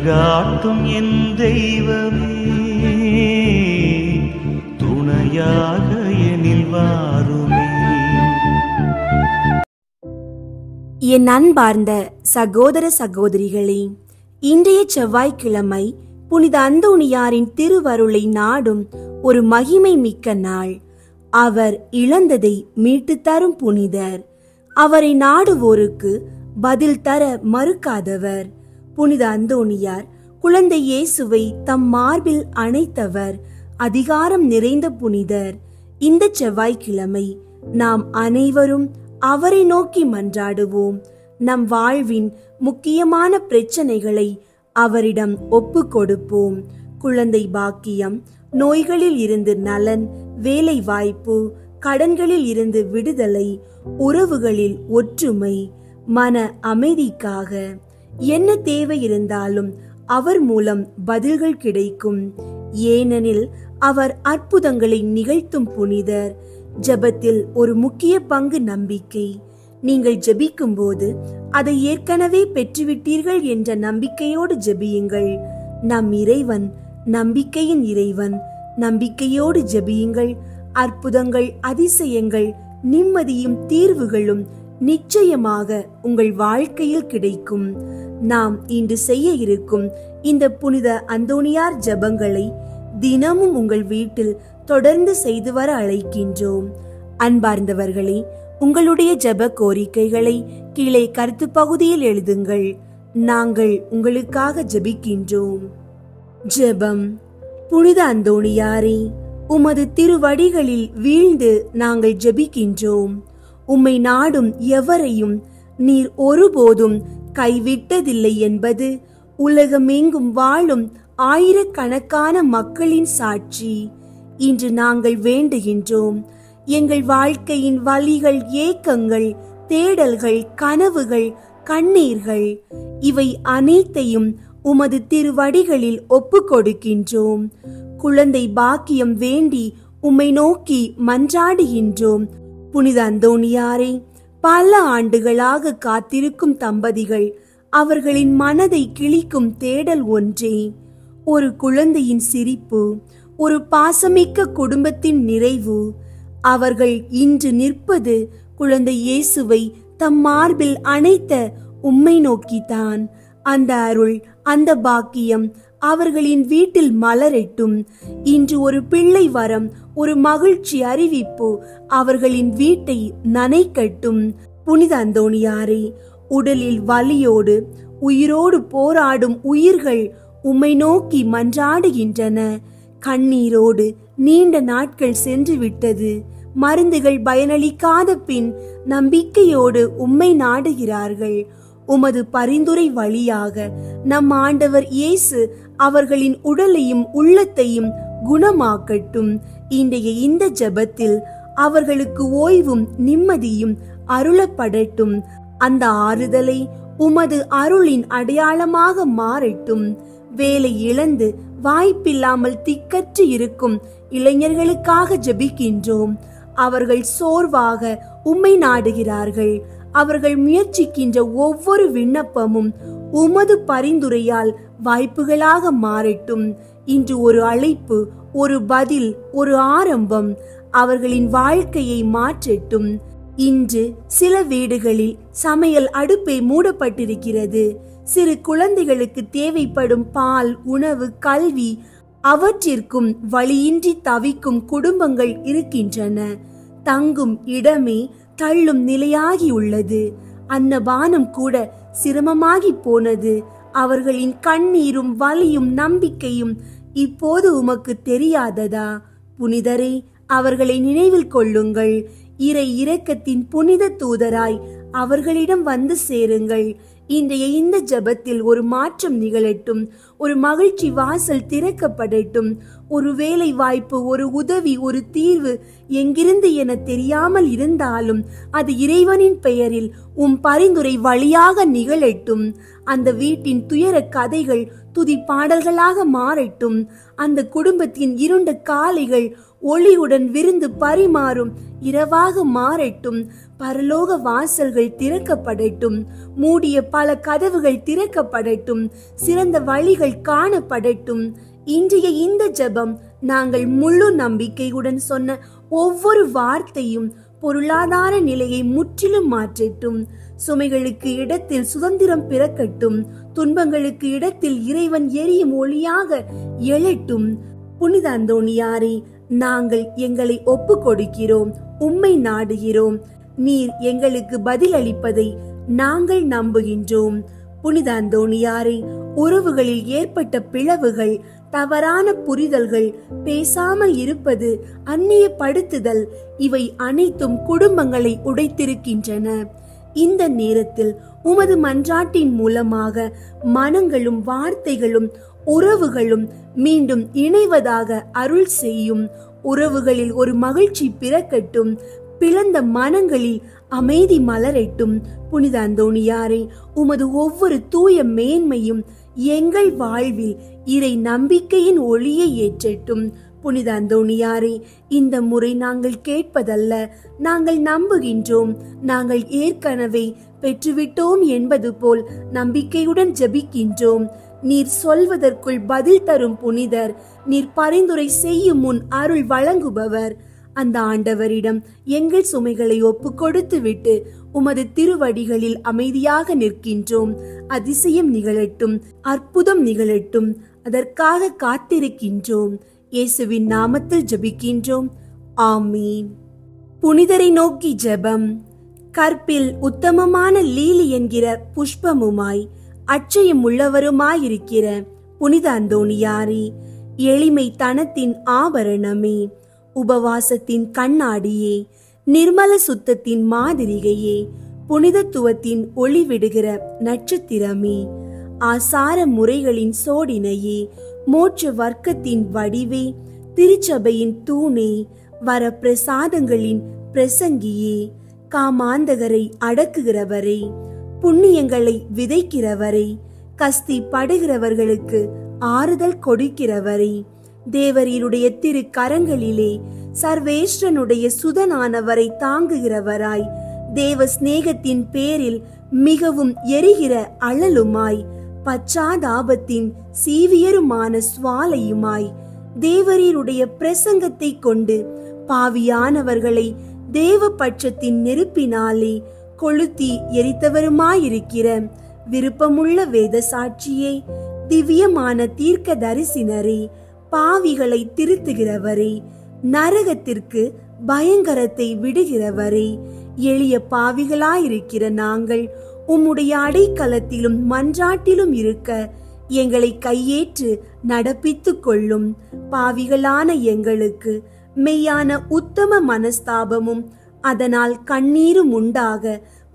வழிகாட்டும் என் தெய்வமே, துணையாக எனில் வாருமே. என் அன்பார்ந்த சகோதர சகோதரிகளே, இன்றைய செவ்வாய்க்கிழமை புனித அந்தோணியாரின் திருவருளை நாடும் ஒரு மகிமை மிக்க நாள். அவர் இழந்ததை மீட்டு தரும் புனிதர். அவரை நாடுவோருக்கு பதில் தர மறுக்காதவர். புனித அந்தோணியார் குழந்தை இயேசுவை தம் மார்பில் அணைத்தவர். அதிகாரம் நிறைந்த புனிதர். இந்த செவ்வாய்க்கிழமை நாம் அனைவரும் அவரை நோக்கி மன்றாடுவோம். நம் வாழ்வின் முக்கியமான பிரச்சனைகளை அவரிடம் ஒப்பு கொடுப்போம். குழந்தை பாக்கியம், நோய்களில் இருந்து நலன், வேலை வாய்ப்பு, கடன்களில் இருந்து விடுதலை, உறவுகளில் ஒற்றுமை, மன அமைதிக்காக என்ன தேவை இருந்தாலும் அவர் மூலம் பதில்கள் கிடைக்கும். ஏனெனில் அவர் அற்புதங்களை நிகழ்த்தும் புனிதர். ஜெபத்தில் ஒரு முக்கிய பங்கு நம்பிக்கை. நீங்கள் ஜெபிக்கும் போது அதை ஏற்கனவே பெற்றுவிட்டீர்கள் என்ற நம்பிக்கையோடு ஜெபியுங்கள். நம் இறைவன் நம்பிக்கையின் இறைவன். நம்பிக்கையோடு ஜெபியுங்கள். அற்புதங்கள், அதிசயங்கள், நிம்மதியும் தீர்வுகளும் நிச்சயமாக உங்கள் வாழ்க்கையில் கிடைக்கும். நாம் இன்று செய்ய இருக்கும் இந்த புனித அந்தோணியார் ஜெபங்களை தினமும் உங்கள் வீட்டில் தொடர்ந்து செய்து வர அழைக்கின்றோம். அன்பார்ந்தவர்களே, உங்களுடைய ஜெப கோரிக்கைகளை கீழே கருத்து பகுதியில் எழுதுங்கள். நாங்கள் உங்களுக்காக ஜெபிக்கின்றோம். ஜெபம். புனித அந்தோணியாரே, உமது திருவடிகளில் வீழ்ந்து நாங்கள் ஜெபிக்கின்றோம். உம்மை நாடும் எவரையும் நீர் ஒருபோதும் கைவிட்டதில்லை என்பது உலகமெங்கும் வாழும் ஆயிரக்கணக்கான மக்களின் சாட்சி. இன்று நாங்கள் வேண்டுகின்றோம். எங்கள் வாழ்க்கையின் வலிகள், ஏக்கங்கள், தேடல்கள், கனவுகள், கண்ணீர்கள் இவை அனைத்தையும் உமது திருவடிகளில் ஒப்பு கொடுக்கின்றோம். குழந்தை பாக்கியம் வேண்டி உம்மை நோக்கி மன்றாடுகின்றோம். புனித அந்தோணியாரே, பல ஆண்டுகளாக காத்திருக்கும் தம்பதிகள் அவர்களின் மனதை கிழிக்கும் தேடல் ஒன்றே, ஒரு குழந்தையின் சிரிப்பு, ஒரு பாசமிக்க குடும்பத்தின் நிறைவு. அவர்கள் இன்று நிற்பது குழந்தை இயேசுவை தம் மார்பில் அணைத்த உம்மை நோக்கித்தான். அந்த அருள், அந்த பாக்கியம் அவர்களின் வீட்டில் மலரட்டும். இன்று ஒரு பிள்ளை வரம், ஒரு மகிழ்ச்சி அறிவிப்பு அவர்களின் வீட்டை நனைக்கட்டும். புனித அந்தோணியாரே, உடலில் வலியோடு உயிரோடு போராடும் உயிர்கள் உம்மை நோக்கி மன்றாடுகின்றன. கண்ணீரோடு நீண்ட நாட்கள் சென்று விட்டது. மருந்துகள் பயனளிக்காத பின் நம்பிக்கையோடு உம்மை நாடுகிறார்கள். உமது பரிந்துரை வழியாக நம் ஆண்டவர் இயேசு அவர்களின் உடலையும் உள்ளத்தையும் குணமாக்கட்டும். இன்றைய இந்த ஜெபத்தில் அவர்களுக்கு ஓய்வும் நிம்மதியும் அருளப்படட்டும். அந்த ஆறுதலை உமது அருளின் அடையாளமாக மாறட்டும். வேலை இழந்து வாய்ப்பில்லாமல் திக்கற்று இருக்கும் இளைஞர்களுக்காக ஜெபிக்கின்றோம். அவர்கள் சோர்வாக உம்மை நாடுகிறார்கள். அவர்கள் முயற்சிக்கின்ற ஒவ்வொரு விண்ணப்பமும் உமது பரிந்துரையால் வாய்ப்புகளாக மாறட்டும். இன்று ஒரு அழைப்பு, ஒரு பதில், ஒரு ஆரம்பம் அவர்களின் வாழ்க்கையை மாற்றட்டும். இன்று சில வீடுகளில் சமையல் அடுப்பை மூடப்பட்டிருக்கிறது. சிறு குழந்தைகளுக்கு தேவைப்படும் பால், உணவு, கல்வி அவற்றிற்கும் வழியின்றி தவிக்கும் குடும்பங்கள் இருக்கின்றன. தங்கும் இடமே தள்ளும் நிலையாகி உள்ளது. அன்னபானம் கூட சிரமமாகி போனது. அவர்களின் கண்ணீரும் வலியும் நம்பிக்கையும் இப்போது உமக்கு தெரியாததா? புனிதரே, அவர்களை நினைவில் கொள்ளுங்கள். இறை இரக்கத்தின் புனித தூதராய் அவர்களிடம் வந்து சேருங்கள். இன்றைய இந்த ஜெபத்தில் ஒரு மாற்றம் நிகழட்டும். ஒரு மகிழ்ச்சி வாசல் திறக்கப்படட்டும். ஒரு வேலை வாய்ப்பு, ஒரு உதவி, ஒரு தீர்வு எங்கிருந்து என தெரியாமல் இருந்தாலும் அது இறைவனின் பெயரில் உம் பரிந்துரை வழியாக நிகழட்டும். அந்த வீட்டின் துயர கதைகள் துதி பாடல்களாக மாறட்டும். அந்த குடும்பத்தின் இருண்ட காலைகள் ஒளியுடன் விருந்து பரிமாறும் இரவாக மாறட்டும். பரலோக வாசல்கள் திறக்கப்படட்டும், மூடிய பல கதவுகள் திறக்கப்படட்டும், சிறந்த வழிகள் காணப்படட்டும். இன்றைய இந்த ஜெபம் நாங்கள் முழு நம்பிக்கையுடன் சொன்ன ஒவ்வொரு வார்த்தையும் பொருளாதார நிலையை முற்றிலும் மாற்றட்டும். சுமைகளுக்கு இடத்தில் சுதந்திரம் பிறக்கட்டும். துன்பங்களுக்கு இடத்தில் இறைவன் எரியும் ஒளியாக எழட்டும். புனித அந்தோணியாரே, நாங்கள் எங்களை ஒப்பு கொடுக்கிறோம், உம்மை நாடுகிறோம். நீர் எங்களுக்கு பதில் அளிப்பதை நாங்கள் நம்புகின்றோம். புனித அந்தோணியாரே, உறவுகளில் ஏற்பட்ட பிளவுகள், தவறான புரிதல்கள், பேசாமல் இருப்பது, அந்நியப்படுத்துதல், இவை அனைத்தும் குடும்பங்களை உடைத்திருக்கின்றன. இந்த நேரத்தில் உமது மன்றாட்டின் மூலமாக மனங்களும் வார்த்தைகளும் உறவுகளும் மீண்டும் இணைவதாக அருள் செய்யும். உறவுகளில் ஒரு மகிழ்ச்சி பிறக்கட்டும். பிளந்த மனங்களில் அமைதி மலரட்டும். புனித அந்தோணியாரே, உமது ஒவ்வொரு தூய மேன்மையும் எங்கள் வாழ்வில் இறை நம்பிக்கையின் ஒளியை ஏற்றட்டும். புனித அந்தோணியாரே, இந்த முறை நாங்கள் கேட்பதல்ல, நாங்கள் நம்புகின்றோம். நாங்கள் ஏற்கனவே பெற்றுவிட்டோம் என்பது போல் நம்பிக்கையுடன் ஜெபிக்கின்றோம். நீர் சொல்வதற்குள் பதில் தரும் புனிதர், நீர் பரிந்துரை செய்யும் முன் அருள் வழங்குபவர். அந்த ஆண்டவரிடம் எங்கள் சுமைகளை ஒப்பு கொடுத்து விட்டு உமது திருவடிகளில் அமைதியாக நிற்கின்றோம். அதிசயம் நிகழட்டும், அற்புதம் நிகழட்டும், அதற்காக காத்திருக்கின்றோம். இயேசுவின் நாமத்தில் ஜெபிக்கின்றோம். ஆமீன். புனிதரை நோக்கி ஜெபம். கற்பில் உத்தமமான லீலி என்கிற புஷ்பமுமாய் அச்சயம் உள்ளவருமாயிருக்கிற புனித அந்தோணியாரே, எளிமை தனத்தின் ஆபரணமே, உபவாசத்தின் கண்ணாடியே, நிர்மல சுத்தத்தின் மாதிரிகையே, புனிதத்துவத்தின் ஒளிவிடுகிற நட்சத்திரமே, ஆசார முறைகளின் சோடினையே, மோட்ச வர்க்கத்தின் வடிவே, திருச்சபையின் தூணே, வர பிரசாதங்களின் பிரசங்கியே, காமாந்தகரை அடக்குகிறவரே, புண்ணியங்களை விதைக்கிறவரே, கஸ்தி படுகிறவர்களுக்கு ஆறுதல் கொடுக்கிறவரே, தேவரீருடைய திரு கரங்களிலே சர்வேஸ்வரனுடைய சுதனானவரை தாங்குகிறவராய், தேவ சிநேகத்தின் பேரில் மிகவும் எரிகிற அழலுமாய், பச்சாதாபத்தின் சீவியருமான சுவாலையுமாய், தேவரீருடைய பிரசங்கத்தை கொண்டு பாவியானவர்களை தேவ பட்சத்தின் நெருப்பினாலே கொளுத்தி எரித்தவருமாயிருக்கிற விருப்பமுள்ள வேத சாட்சியே, திவ்யமான தீர்க்க தரிசினரே, பாவிகளை திருத்துகிறவரே, நரகத்திற்கு பயங்கரத்தை விடுகிறவரே, எளிய பாவிகளாயிருக்கிற நாங்கள் உம்முடைய அடைக்கலத்திலும் மன்றாட்டிலும் இருக்க எங்களை கையேற்று நடப்பித்துக் கொள்ளும். பாவிகளான எங்களுக்கு மெய்யான உத்தம மனஸ்தாபமும் அதனால் கண்ணீரும் உண்டாக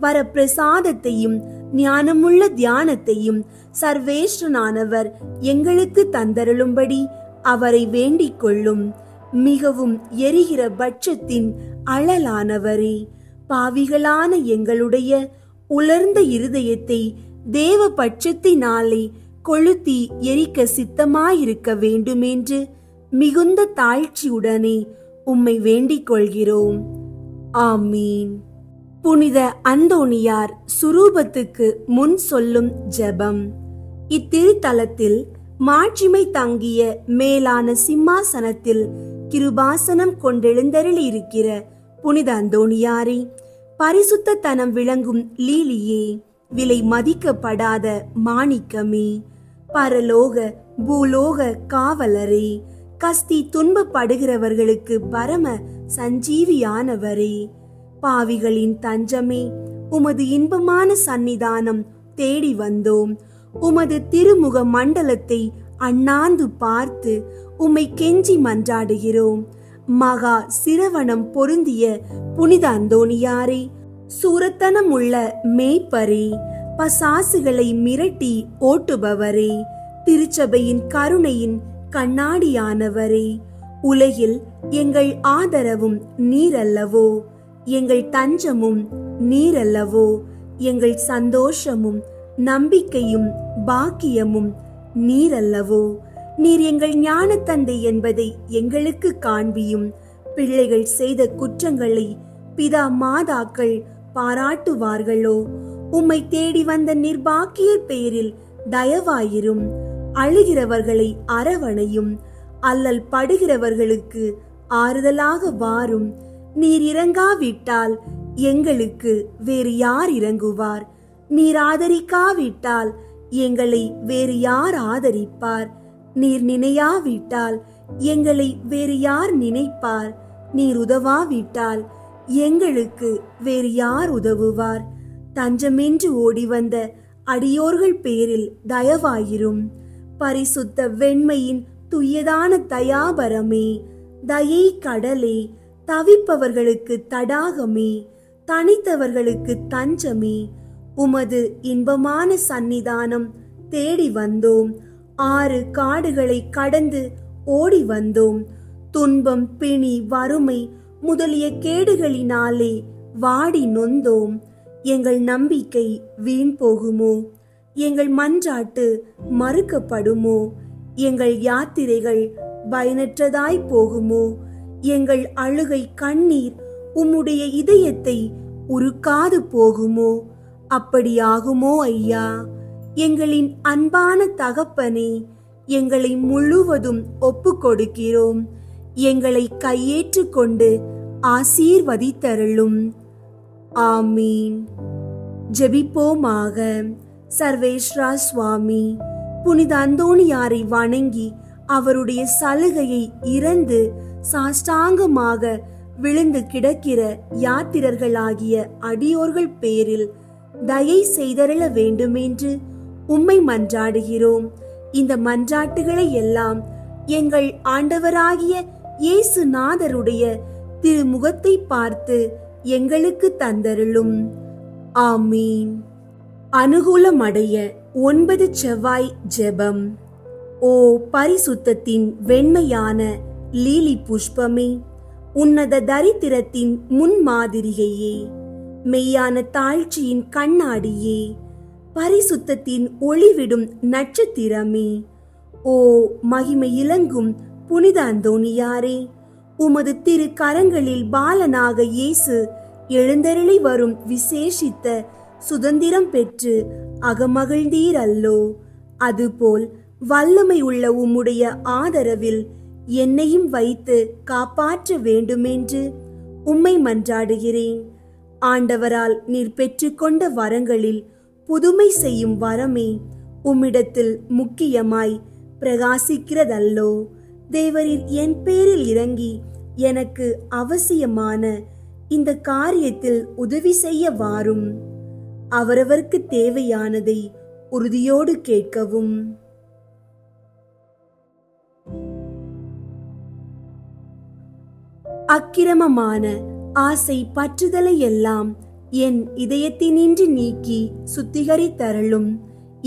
வர பிரசாதத்தையும் ஞானமுள்ள தியானத்தையும் சர்வேஸ்வரனானவர் எங்களுக்கு தந்தருளும்படி அவரை வேண்டிக் கொள்ளும். மிகவும் எரிகிற பட்சத்தின் அழலானவரே, பாவிகளான எங்களுடைய உலர்ந்த இருதயத்தை தேவ பட்சத்தினாலே கொளுத்தி எரிக்க சித்தமாயிருக்க வேண்டுமென்று மிகுந்த தாழ்ச்சியுடனே உம்மை வேண்டிக் கொள்கிறோம். ஆமீன். புனித அந்தோணியார் சுரூபத்துக்கு முன் சொல்லும் ஜெபம். இத்திருத்தலத்தில் மாட்சிமை தங்கிய மேலான சிம்மாசனத்தில் கிருபாசனம் கொண்டெழுந்தருளி இருக்கிற புனித அந்தோணியாரே, பரிசுத்த தனம் விளங்கும் லீலியே, விலை மதிக்கப்படாத மாணிக்கமே, பரலோக பூலோக காவலரே, கஸ்தி துன்பப்படுகிறவர்களுக்கு பரம சஞ்சீவியானவரே, பாவிகளின் தஞ்சமே, உமது இன்பமான சந்நிதானம் தேடி வந்தோம். உமது திருமுக மண்டலத்தை அண்ணாந்து பார்த்து உம்மை கெஞ்சி மன்றாடுகிறோம். மகா சிரவணம் பொருந்திய புனித அந்தோணியாரே, சூரத்தனம் உள்ள மேய்ப்பரே, பசாசுகளை மிரட்டி ஓட்டுபவரே, திருச்சபையின் கருணையின் கண்ணாடியானவரே, உலகில் எங்கள் ஆதரவும் நீரல்லவோ, எங்கள் தஞ்சமும் நீரல்லவோ, எங்கள் சந்தோஷமும் நம்பிக்கையும் பாக்கியமும் நீரல்லவோ. நீர் எங்கள் ஞான தந்தை என்பதை எங்களுக்கு காண்பியும். பிள்ளைகள் செய்த குற்றங்களை பிதா மாதாக்கள் பாராட்டுவார்களோ? உம்மை தேடி வந்த நிர்பாக்கியர் பேரில் தயவாயிரும். அழுகிறவர்களை அரவணையும். அல்லல் படுகிறவர்களுக்கு ஆறுதலாக வாரும். நீர் இறங்காவிட்டால் எங்களுக்கு வேறு யார் இறங்குவார்? நீர் ஆதரிக்காவிட்டால் எங்களை வேறு யார் ஆதரிப்பார்? நீர் நினையாவிட்டால் எங்களை வேறு யார் நினைப்பார்? நீர் உதவாவிட்டால் எங்களுக்கு வேறு யார் உதவுவார்? தஞ்சமென்று ஓடி வந்த அடியோர்கள் பேரில் தயவாயிரும். பரிசுத்த வெண்மையின் துயதான தயாபரமே, தயை கடலே, தவிப்பவர்களுக்கு தடாகமே, தனித்தவர்களுக்கு தஞ்சமே, உமது இன்பமான சந்நிதானம் தேடி வந்தோம். 6 காடுகளை கடந்து ஓடி வந்தோம். துன்பம், பிணி, வறுமை முதலிய கேடுகளினாலே வாடி நொந்தோம். எங்கள் நம்பிக்கை வீண் போகுமோ? எங்கள் மன்றாட்டு மறுக்கப்படுமோ? எங்கள் யாத்திரைகள் பயனற்றதாய் போகுமோ? எங்கள் அழுகை கண்ணீர் உம்முடைய இதயத்தை உருக்காது போகுமோ? அப்படியாகுமோ ஐயா? எங்களின் அன்பான தகப்பனே, எங்களை முழுவதும் ஒப்பு கொடுக்கிறோம். எங்களை கையேற்று கொண்டு ஆசீர்வதித்தருளும். ஆமீன். ஜெபிப்போமாக. சர்வேஸ்வரா சுவாமி, புனித அந்தோணியாரை வணங்கி அவருடைய சலுகையை இறந்து சாஷ்டாங்கமாக விழுந்து கிடக்கிற யாத்திரர்களாகிய அடியோர்கள் பேரில் தயை செய்தருள வேண்டுமென்று உம்மை மன்றாடுகிறோம். இந்த மன்றாட்டுகளை எல்லாம் எங்கள் ஆண்டவராகிய இயேசு நாதருடைய திருமுகத்தை பார்த்து எங்களுக்கு தந்தருளும். ஆமீன். அனுகூலமடைய 9 செவ்வாய் ஜெபம். ஓ பரிசுத்தத்தின் வெண்மையான லீலி புஷ்பமே, உன்னத தரித்திரத்தின் முன்மாதிரிகையே, மெய்யான தாழ்ச்சியின் கண்ணாடியே, பரிசுத்தத்தின் ஒளிவிடும் நட்சத்திரமே, ஓ மகிமை இலங்கும் புனித அந்தோணியாரே, உமது திரு கரங்களில் பாலனாக இயேசு எழுந்தருளி வரும் விசேஷித்த சுதந்திரம் பெற்று அகமகிழ்ந்தீர் அல்லோ? அதுபோல் வல்லமை உள்ள உம்முடைய ஆதரவில் என்னையும் வைத்து காப்பாற்ற வேண்டுமென்று உம்மை மன்றாடுகிறேன். ஆண்டவரால் நீர் பெற்றுக்கொண்ட வரங்களில் புதுமை செய்யும் வரமே உம்மிடத்தில் முக்கியமாய் பிரகாசிக்கிறதல்லோ? தேவரீர் என் பேரில் இறங்கி எனக்கு அவசியமான இந்த காரியத்தில் உதவி செய்ய வாரும். அவரவருக்கு தேவையானதை உறுதியோடு கேட்கவும். அக்கிரமமான ஆசை பற்றுதலை எல்லாம் என் இதயத்தினின்று நீக்கி சுத்திகரித்தருளும்.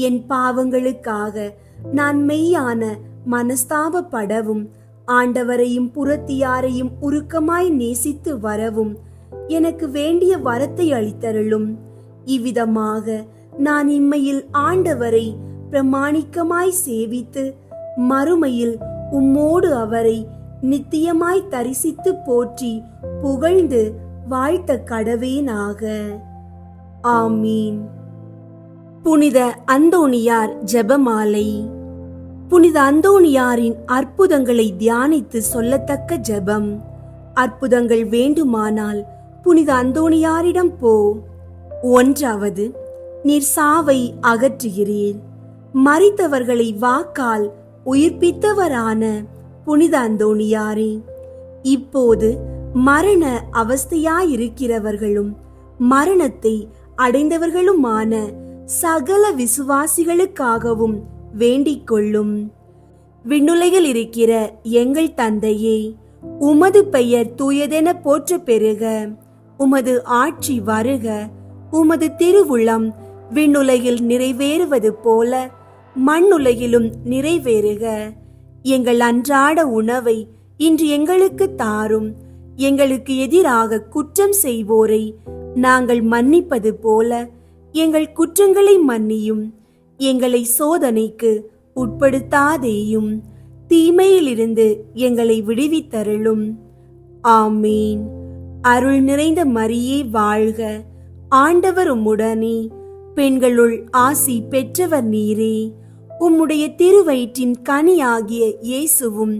என் பாவங்களுக்காக நான் மெய்யான மனஸ்தாபப்படவும் ஆண்டவரையும் புறத்தியாரையும் உருக்கமாய் நேசித்து வரவும் எனக்கு வேண்டிய வரத்தை அளித்தருளும். இவ்விதமாக நான் இம்மையில் ஆண்டவரை பிரமாணிக்கமாய் சேவித்து மறுமையில் உம்மோடு அவரை நித்தியமாய் தரிசித்து போற்றி புகழ்ந்து வாழ்த்த கடவேனாக. ஆமீன். புனித அந்தோணியார் ஜெபமாலை. புனித அந்தோணியாரின் அற்புதங்களை தியானித்து சொல்லத்தக்க ஜெபம். அற்புதங்கள் வேண்டுமானால் புனித அந்தோணியாரிடம் போ. 1. நீர் சாவை அகற்றுகிறீர். மரித்தவர்களை வாக்கால் உயிர்ப்பித்தவரான புனித அந்தோணியாரே, இப்போது மரண அவஸ்தையாயிருக்கிறவர்களும் மரணத்தை அடைந்தவர்களுமான சகல விசுவாசிகளுக்காகவும் வேண்டிக் கொள்ளும். விண்ணுலகில் இருக்கிற எங்கள் தந்தையே, உமது பெயர் தூயதென போற்ற பெறுக. உமது ஆட்சி வருக. உமது திருவுளம் விண்ணுலகில் நிறைவேறுவது போல மண்ணுலகிலும் நிறைவேறுக. எங்கள் அன்றாட உணவை இன்று எங்களுக்கு தாரும். எங்களுக்கு எதிராக குற்றம் செய்வோரை நாங்கள் மன்னிப்பது போல எங்கள் குற்றங்களை மன்னியும். எங்களை சோதனைக்கு உட்படுத்தாதேயும், தீமையிலிருந்து எங்களை விடுவித்தருளும். ஆமீன். அருள் நிறைந்த மரியே வாழ்க. ஆண்டவர் உம்முடனே, பெண்களுள் ஆசி பெற்றவர் நீரே. உம்முடைய திருவயிற்றின் கனியாகிய இயேசுவும்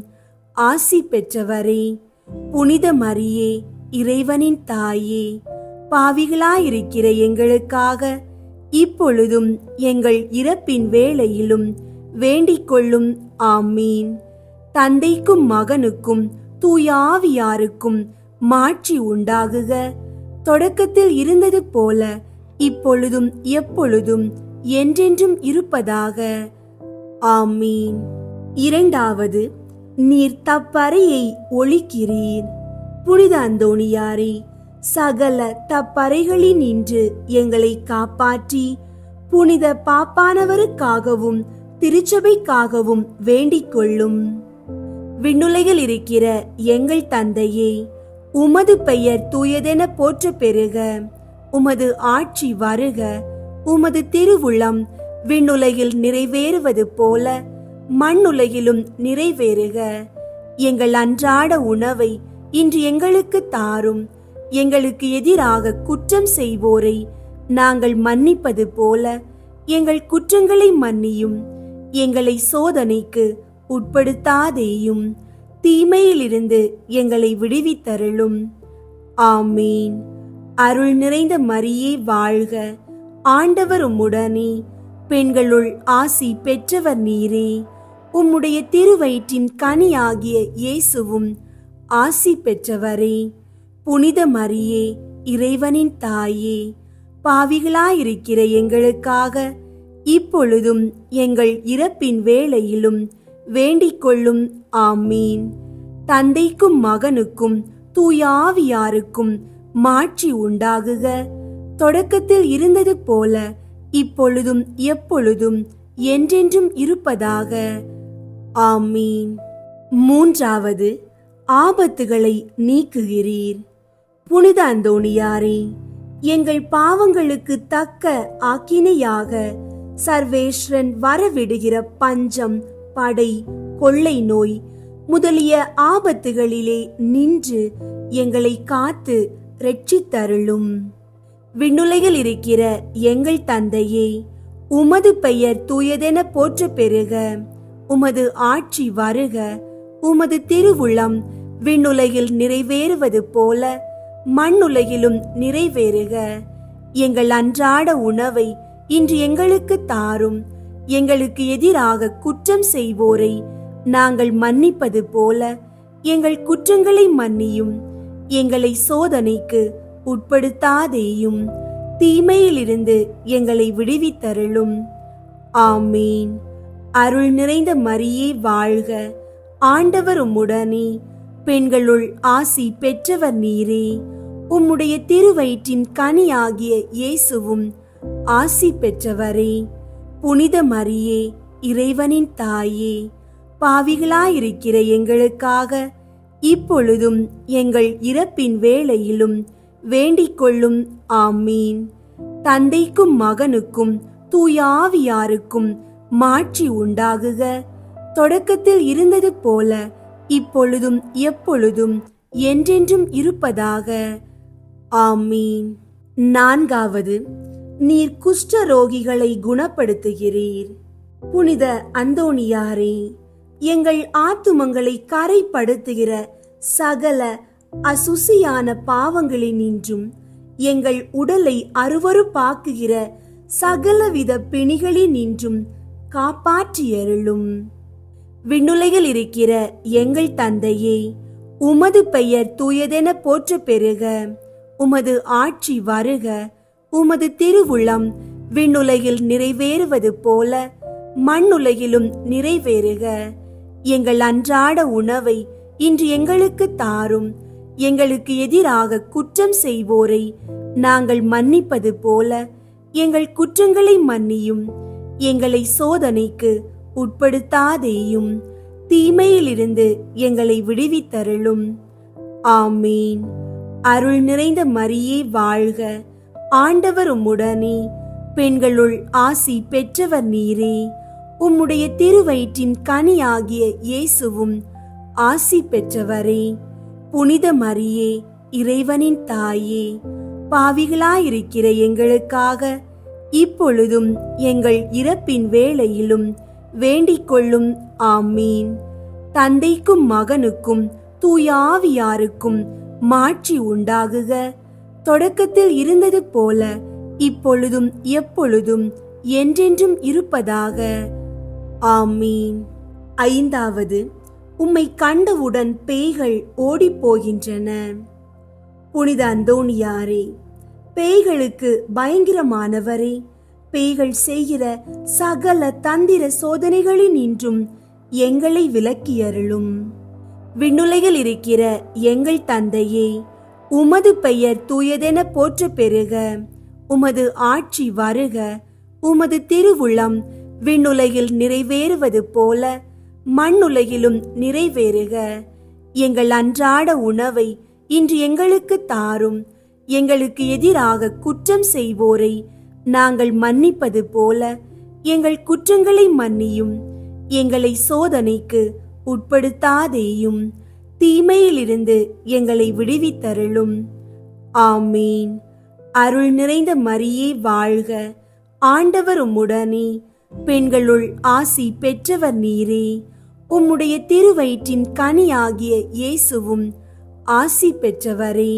ஆசி பெற்றவரே. புனித மரியே, இறைவனின் தாயே, பாவிகளாயிருக்கிற எங்களுக்காக இப்பொழுதும் எங்கள் இறப்பின் வேளையிலும் வேண்டிக் கொள்ளும். ஆமீன். தந்தைக்கும் மகனுக்கும் தூய ஆவியாருக்கும் மாட்சி உண்டாகுக. தொடக்கத்தில் இருந்தது போல இப்பொழுதும் எப்பொழுதும் என்றென்றும் இருப்பதாக. ஆமீன். இரண்டாவது, நீர் தப்பறையை ஒழிக்கிறீர். புனித அந்தோணியாரே, சகல தப்பறைகளில் நின்று எங்களை காப்பாற்றி புனித பாப்பானவருக்காகவும் திருச்சபைக்காகவும் வேண்டிக் கொள்ளும். விண்ணுலகில் இருக்கிற எங்கள் தந்தையே, உமது பெயர் தூயதென போற்ற பெறுக. உமது ஆட்சி வருக. உமது திருவுளம் விண்ணுலகில் நிறைவேறுவது போல மண்ணுலகிலும் நிறைவேறுக. எங்கள் அன்றாட உணவை இன்று எங்களுக்கு தாரும். எங்களுக்கு எதிராக குற்றம் செய்வோரை நாங்கள் மன்னிப்பது போல எங்கள் குற்றங்களை மன்னியும். எங்களை சோதனைக்கு உட்படுத்தாதேயும், தீமையிலிருந்து எங்களை விடுவித்தருளும். ஆமீன். அருள் நிறைந்த மரியே வாழ்க. ஆண்டவர் உம்முடனே, பெண்களுள் ஆசி பெற்றவர் நீரே. உம்முடைய திருவயிற்றின் கனியாகிய இயேசுவும் ஆசி பெற்றவரே. புனித மரியே, இறைவனின் தாயே, பாவிகளாயிருக்கிற எங்களுக்காக இப்பொழுதும் எங்கள் இறப்பின் வேளையிலும் வேண்டிக் கொள்ளும். ஆமீன். தந்தைக்கும் மகனுக்கும் தூய ஆவியாருக்கும் மாட்சி உண்டாகுக. தொடக்கத்தில் இருந்தது போல இப்பொழுதும் எப்பொழுதும் என்றென்றும் இருப்பதாக. ஆமீன். மூன்றாவது, ஆபத்துகளை நீக்குகிறீர். புனித அந்தோணியாரே, எங்கள் பாவங்களுக்கு தக்க ஆக்கினையாக சர்வேஸ்வரன் வரவிடுகிற பஞ்சம், படை, கொள்ளை நோய் முதலிய ஆபத்துகளிலே நின்று எங்களை காத்து இரட்சித்தருளும். விண்ணுலகில் இருக்கிற எங்கள் தந்தையே, உமது பெயர் தூயதென போற்ற பெறுக. உமது ஆட்சி வருக. உமது திருவுளம் விண்ணுலகில் நிறைவேறுவது போல மண்ணுலகிலும் நிறைவேறுக. எங்கள் அன்றாட உணவை இன்று எங்களுக்கு தாரும். எங்களுக்கு எதிராக குற்றம் செய்வோரை நாங்கள் மன்னிப்பது போல எங்கள் குற்றங்களை மன்னியும். எங்களை சோதனைக்கு உட்படுத்தாதேயும், தீமையிலிருந்து எங்களை விடுவித்தருளும். ஆமீன். அருள் நிறைந்த மரியே வாழ்க. ஆண்டவர் உம்முடனே, பெண்களுள் ஆசி பெற்றவர் நீரே. உம்முடைய திருவயிற்றின் கனியாகிய இயேசுவும் ஆசி பெற்றவரே. புனித மரியே, இறைவனின் தாயே, பாவிகளாயிருக்கிற எங்களுக்காக இப்பொழுதும் எங்கள் இறப்பின் வேளையிலும் வேண்டிக் கொள்ளும். ஆமீன். தந்தைக்கும் மகனுக்கும் தூய ஆவியாருக்கும் மாட்சி உண்டாகுக. தொடக்கத்தில் இருந்தது போல இப்பொழுதும் எப்பொழுதும் என்றென்றும் இருப்பதாக. ஆமீன். நான்காவது, நீர் குஷ்டரோகிகளை குணப்படுத்துகிறீர். புனித அந்தோணியாரே, எங்கள் ஆத்துமங்களை கரைப்படுத்துகிற சகல அசுசியான பாவங்களினின்றும் எங்கள் உடலை அருவருப்பாக்குகிற சகலவித பிணிகளினின்றும் காப்பாற்றியருளும். விண்ணுலகில் இருக்கிற எங்கள் தந்தையே, உமது பெயர் தூயதென போற்ற பெறுக. உமது ஆட்சி வருக. உமது திருவுளம் விண்ணுலகில் நிறைவேறுவது போல மண்ணுலகிலும் நிறைவேறுக. எங்கள் அன்றாட உணவை இன்று எங்களுக்கு தாரும். எங்களுக்கு எதிராக குற்றம் செய்வோரை நாங்கள் மன்னிப்பது போல எங்கள் குற்றங்களை மன்னியும். எங்களை சோதனைக்கு உட்படுத்தாதேயும், தீமையிலிருந்து எங்களை விடுவித்தருளும். ஆமீன். அருள் நிறைந்த மரியே வாழ்க. ஆண்டவர் உம்முடனே, பெண்களுள் ஆசி பெற்றவர் நீரே. உம்முடைய திருவயிற்றின் கனியாகிய இயேசுவும் ஆசி பெற்றவரே. புனித மரியே, இறைவனின் தாயே, பாவிகளாயிருக்கிற எங்களுக்காக இப்பொழுதும் எங்கள் இறப்பின் வேளையிலும் வேண்டிக் கொள்ளும். ஆமீன். தந்தைக்கும் மகனுக்கும் தூய ஆவியாருக்கும் மாட்சி உண்டாகுக. தொடக்கத்தில் இருந்தது போல இப்பொழுதும் எப்பொழுதும் என்றென்றும் இருப்பதாக. ஆமீன். ஐந்தாவது, உம்மை கண்டவுடன் பேய்கள் ஓடிப்போகின்றன. புனித அந்தோணியாரே, பேய்களுக்கு பயங்கரமானவரே, பேய்கள் செய்கிற சகல தந்திர சோதனைகளில் நின்றும் எங்களை விலக்கியருளும். விண்ணுலகில் இருக்கிற எங்கள் தந்தையே, உமது பெயர் தூயதென போற்ற பெறுக. உமது ஆட்சி வருக. உமது திருவுளம் விண்ணுலகில் நிறைவேறுவது போல மண்ணுலகிலும் நிறைவேறுக. எங்கள் அன்றாட உணவை இன்று எங்களுக்கு தாரும். எங்களுக்கு எதிராக குற்றம் செய்வோரை நாங்கள் மன்னிப்பது போல எங்கள் குற்றங்களை மன்னியும். எங்களை சோதனைக்கு உட்படுத்தாதேயும், தீமையிலிருந்து எங்களை விடுவித்தருளும். ஆமீன். அருள் நிறைந்த மரியே வாழ்க. ஆண்டவர் உம்முடனே, பெண்களுள் ஆசி பெற்றவர் நீரே. உம்முடைய திருவயிற்றின் கனியாகிய இயேசுவும் ஆசி பெற்றவரே.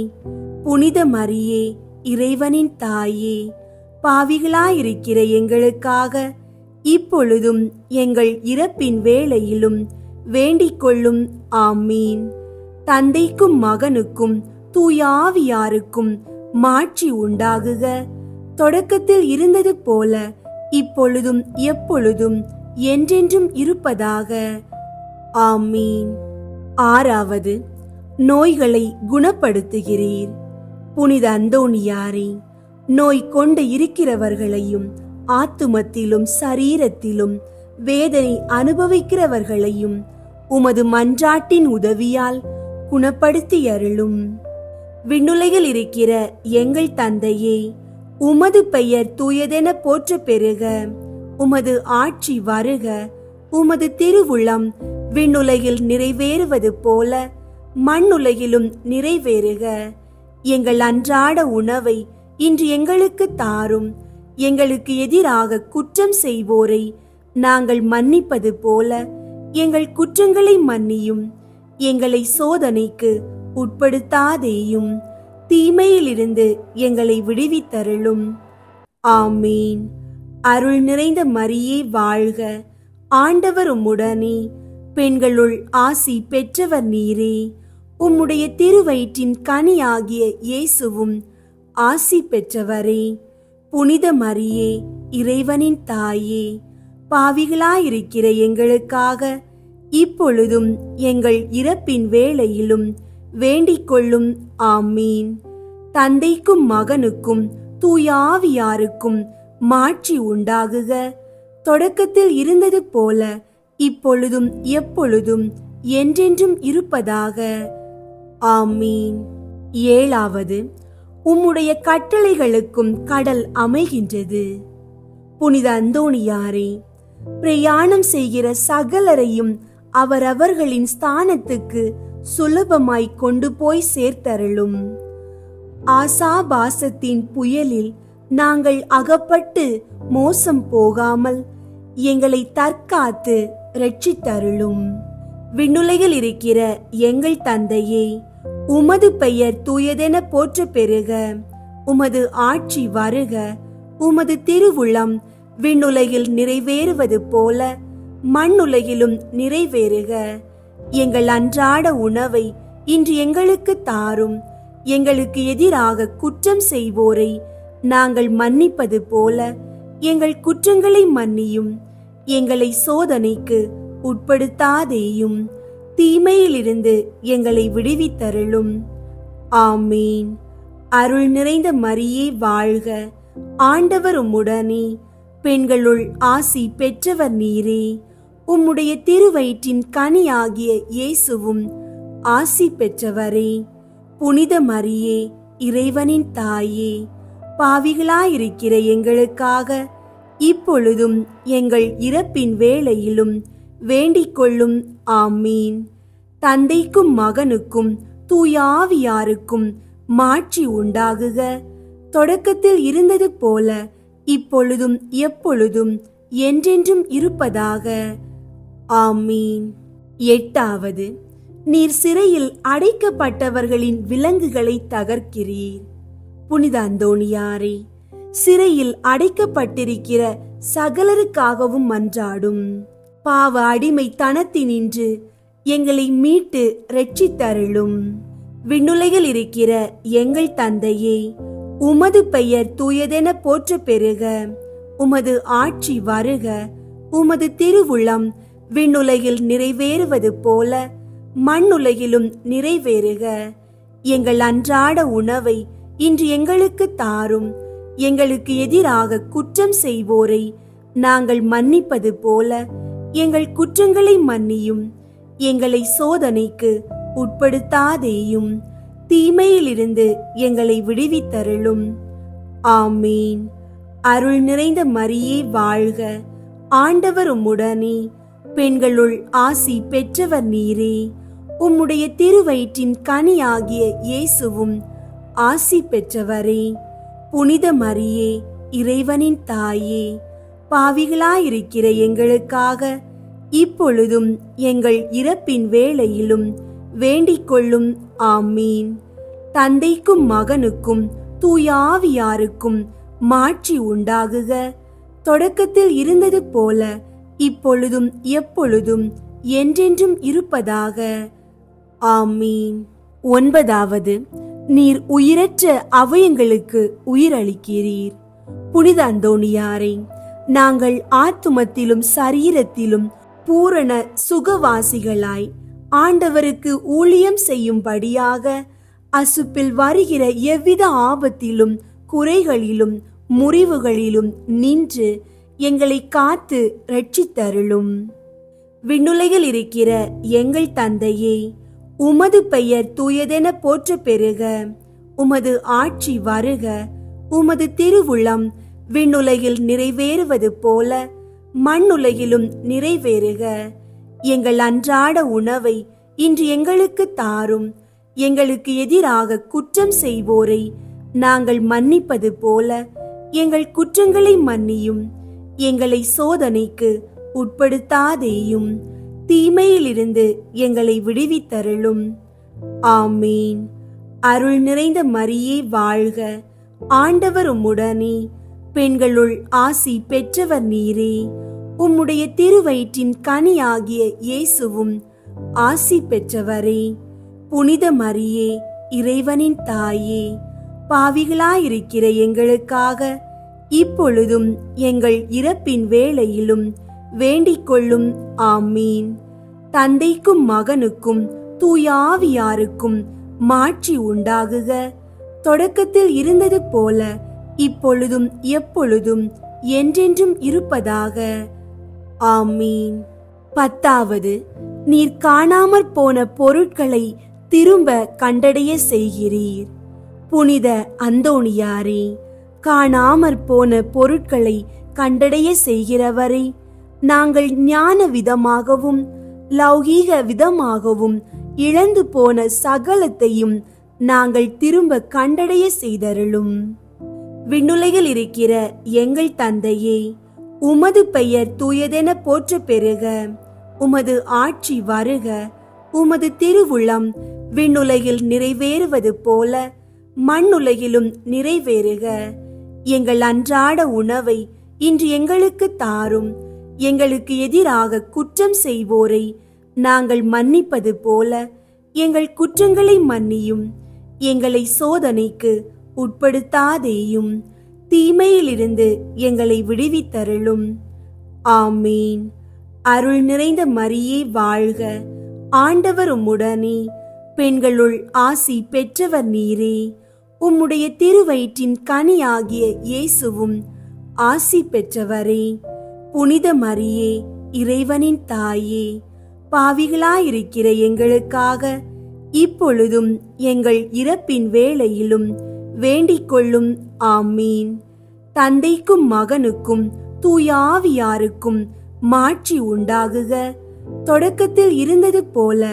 புனித மரியே, இறைவனின் தாயே, பாவிகளாயிருக்கிற எங்களுக்காக இப்பொழுதும் எங்கள் இறப்பின் வேளையிலும் வேண்டிக் கொள்ளும். ஆமீன். தந்தைக்கும் மகனுக்கும் தூய ஆவியாருக்கும் மாட்சி உண்டாகுக. தொடக்கத்தில் இருந்தது போல இப்பொழுதும் எப்பொழுதும் என்றென்றும் இருப்பதாக. ஆமீன். ஆறாவது, நோய்களை குணப்படுத்துகிறீர். புனித அந்தோணியாரே, நோய் கொண்டு இருக்கிறவர்களையும் ஆத்துமத்திலும் சரீரத்திலும் வேதனை அனுபவிக்கிறவர்களையும் உமது மன்றாட்டின் உதவியால் குணப்படுத்தி அருளும். விண்ணுலகில் இருக்கிற எங்கள் தந்தையே, உமது பெயர் தூயதென போற்ற பெறுக. உமது ஆட்சி வருக. உமது திருவுளம் விண்ணுலகில் நிறைவேறுவது போல மண்ணுலகிலும் நிறைவேறுக. எங்கள் அன்றாட உணவை இன்று எங்களுக்கு தாரும். எங்களுக்கு எதிராக குற்றம் செய்வோரை நாங்கள் மன்னிப்பது போல எங்கள் குற்றங்களை மன்னியும். எங்களை சோதனைக்கு உட்படுத்தாதேயும், தீமையிலிருந்து எங்களை விடுவித்தருளும். ஆமீன். அருள் நிறைந்த மரியே வாழ்க. ஆண்டவர் உம்முடனே, பெண்களுள் ஆசி பெற்றவர் நீரே. உம்முடைய திருவயிற்றின் கனியாகிய இயேசுவும் ஆசி பெற்றவரே. புனித மரியே, இறைவனின் தாயே, பாவிகளாயிருக்கிற எங்களுக்காக இப்பொழுதும் எங்கள் இறப்பின் வேளையிலும் வேண்டிக் கொள்ளும். ஆமீன். தந்தைக்கும் மகனுக்கும் தூய ஆவியாருக்கும் மாட்சி உண்டாகுக. தொடக்கத்தில் இருந்தது போல இப்பொழுதும் எப்பொழுதும் என்றென்றும் இருப்பதாக. ஆமீன். ஏழாவது, உம்முடைய கட்டளைகளுக்கும் கடல் அமைகின்றது. புனித அந்தோணியாரே, பிரயாணம் செய்கிற சகலரையும் அவரவர்களின் ஸ்தானத்துக்கு சுலபமாய் கொண்டு போய் சேர்த்தருளும். ஆசாபாசத்தின் புயலில் நாங்கள் அகப்பட்டு மோசம் போகாமல் எங்களை தற்காத்து இரட்சித்தருளும். விண்ணுலகில் இருக்கிற எங்கள் தந்தையே, உமது பெயர் தூயதென போற்ற பெறுக. உமது ஆட்சி வருக. உமது திருவுளம் விண்ணுலகில் நிறைவேறுவது போல மண்ணுலகிலும் நிறைவேறுக. எங்கள் அன்றாட உணவை இன்று எங்களுக்கு தாரும். எங்களுக்கு எதிராக குற்றம் செய்வோரை நாங்கள் மன்னிப்பது போல எங்கள் குற்றங்களை மன்னியும். எங்களை சோதனைக்கு உட்படுத்தாதேயும், தீமையிலிருந்து எங்களை விடுவித்தருளும். ஆமீன். அருள் நிறைந்த மரியே வாழ்க. ஆண்டவர் உம்முடனே, பெண்களுள் ஆசி பெற்றவர் நீரே. உம்முடைய திருவயிற்றின் கனியாகிய இயேசுவும் ஆசி பெற்றவரே. புனித மரியே, இறைவனின் தாயே, பாவிகளாயிருக்கிற எங்களுக்காக இப்பொழுதும் எங்கள் இறப்பின் வேளையிலும் வேண்டிக் கொள்ளும். ஆமீன். தந்தைக்கும் மகனுக்கும் தூய ஆவியாருக்கும் மாட்சி உண்டாகுக. தொடக்கத்தில் இருந்தது போல இப்பொழுதும் எப்பொழுதும் என்றென்றும் இருப்பதாக. ஆமீன். 8வது, நீர் சிறையில் அடைக்கப்பட்டவர்களின் விலங்குகளை தகர்க்கிறீர். புனித அந்தோணியாரே, சிறையில் அடைக்கப்பட்டிருக்கிற சகலருக்காகவும் மன்றாடும். பாவ அடிமை தனத்தினின்று எங்களை மீட்டு இரட்சித்தருளும். விண்ணுலகில் இருக்கிற எங்கள் தந்தையே, உமது பெயர் தூயதென போற்ற பெறுக. உமது ஆட்சி வருக. உமது திருவுளம் விண்ணுலகில் நிறைவேறுவது போல மண்ணுலகிலும் நிறைவேறுக. எங்கள் அன்றாட உணவை இன்று எங்களுக்கு தாரும். எங்களுக்கு எதிராக குற்றம் செய்வோரை நாங்கள் மன்னிப்பது போல எங்கள் குற்றங்களை மன்னியும். எங்களை சோதனைக்கு உட்படுத்தாதேயும், தீமையிலிருந்து எங்களை விடுவித்தருளும். ஆமீன். அருள் நிறைந்த மரியே வாழ்க, ஆண்டவர் உம்முடனே, பெண்களுள் ஆசி பெற்றவர் நீரே. உம்முடைய திருவயிற்றின் கனியாகிய இயேசுவும் ஆசி பெற்றவரே. புனித மரியே, இறைவனின் தாயே, பாவிகளாயிருக்கிற எங்களுக்காக இப்பொழுதும் எங்கள் இறப்பின் வேளையிலும் வேண்டிக் கொள்ளும். ஆமீன். தந்தைக்கும் மகனுக்கும் தூய ஆவியாருக்கும் மாட்சி உண்டாகுக. தொடக்கத்தில் இருந்தது போல இப்பொழுதும் எப்பொழுதும் என்றென்றும் இருப்பதாக. ஆமீன். 9வது, நீர் உயிரற்ற அவயங்களுக்கு உயிரளிக்கிறீர். புனித அந்தோணியாரே, நாங்கள் ஆத்துமத்திலும் சரீரத்திலும் பூரண சுகவாசிகளாய் ஆண்டவருக்கு ஊழியம் செய்யும்படியாக அசுப்பில் வருகிற எவ்வித ஆபத்திலும் குறைகளிலும் முறிவுகளிலும் நின்று எங்களை காத்து இரட்சித்தருளும். விண்ணுலகில் இருக்கிற எங்கள் தந்தையே, உமது பெயர் தூயதென போற்ற பெறுக. உமது ஆட்சி வருக. உமது திருவுளம் விண்ணுலகில் நிறைவேறுவது போல மண்ணுலகிலும் நிறைவேறுக. எங்கள் அன்றாட உணவை இன்று எங்களுக்கு தாரும். எங்களுக்கு எதிராக குற்றம் செய்வோரை நாங்கள் மன்னிப்பது போல எங்கள் குற்றங்களை மன்னியும். எங்களை சோதனைக்கு உட்படுத்தாதேயும், தீமையிலிருந்து எங்களை விடுவித்தருளும். ஆமீன். அருள் நிறைந்த மரியே வாழ்க, ஆண்டவர் உம்முடனே, பெண்களுள் ஆசி பெற்றவர் நீரே. உம்முடைய திருவயிற்றின் கனியாகிய இயேசுவும் ஆசி பெற்றவரே. புனித மரியே, இறைவனின் தாயே, பாவிகளாயிருக்கிற எங்களுக்காக இப்பொழுதும் எங்கள் இறப்பின் வேளையிலும் வேண்டிக் கொள்ளும். ஆமீன். தந்தைக்கும் மகனுக்கும் தூய ஆவியாருக்கும் மாட்சி உண்டாகுக. தொடக்கத்தில் இருந்தது போல இப்பொழுதும் எப்பொழுதும் என்றென்றும் இருப்பதாக. ஆமீன். 10வது, நீர் காணாமற் போன பொருட்களை திரும்ப கண்டடைய செய்கிறீர். புனித அந்தோணியாரே, காணாமற் போன பொருட்களை கண்டடைய செய்கிறவரை, நாங்கள் ஞான விதமாகவும் லௌகீக விதமாகவும் இழந்து போன சகலத்தையும் நாங்கள் திரும்ப கண்டடைய செய்தருளும். விண்ணுலகில் இருக்கிற எங்கள் தந்தையே, உமது பெயர் தூயதென போற்ற பெறுக. உமது ஆட்சி வருக. உமது திருவுளம் விண்ணுலகில் நிறைவேறுவது போல மண்ணுலகிலும் நிறைவேறுக. எங்கள் அன்றாட உணவை இன்று எங்களுக்கு தாரும். எங்களுக்கு எதிராக குற்றம் செய்வோரை நாங்கள் மன்னிப்பது போல எங்கள் குற்றங்களை மன்னியும். எங்களை சோதனைக்கு உட்படுத்தாதேயும், தீமையிலிருந்து எங்களை விடுவித்தருளும். ஆமீன். அருள் நிறைந்த மரியே வாழ்க, ஆண்டவர் உம்முடனே, பெண்களுள் ஆசி பெற்றவர் நீரே. உம்முடைய திருவயிற்றின் கனியாகிய இயேசுவும் ஆசி பெற்றவரே. புனித மரியே, இறைவனின் தாயே, பாவிகளாயிருக்கிற எங்களுக்காக இப்பொழுதும் எங்கள் இறப்பின் வேளையிலும் வேண்டிக் கொள்ளும். ஆமீன். தந்தைக்கும் மகனுக்கும் தூய ஆவியாருக்கும் மாட்சி உண்டாகுக. தொடக்கத்தில் இருந்தது போல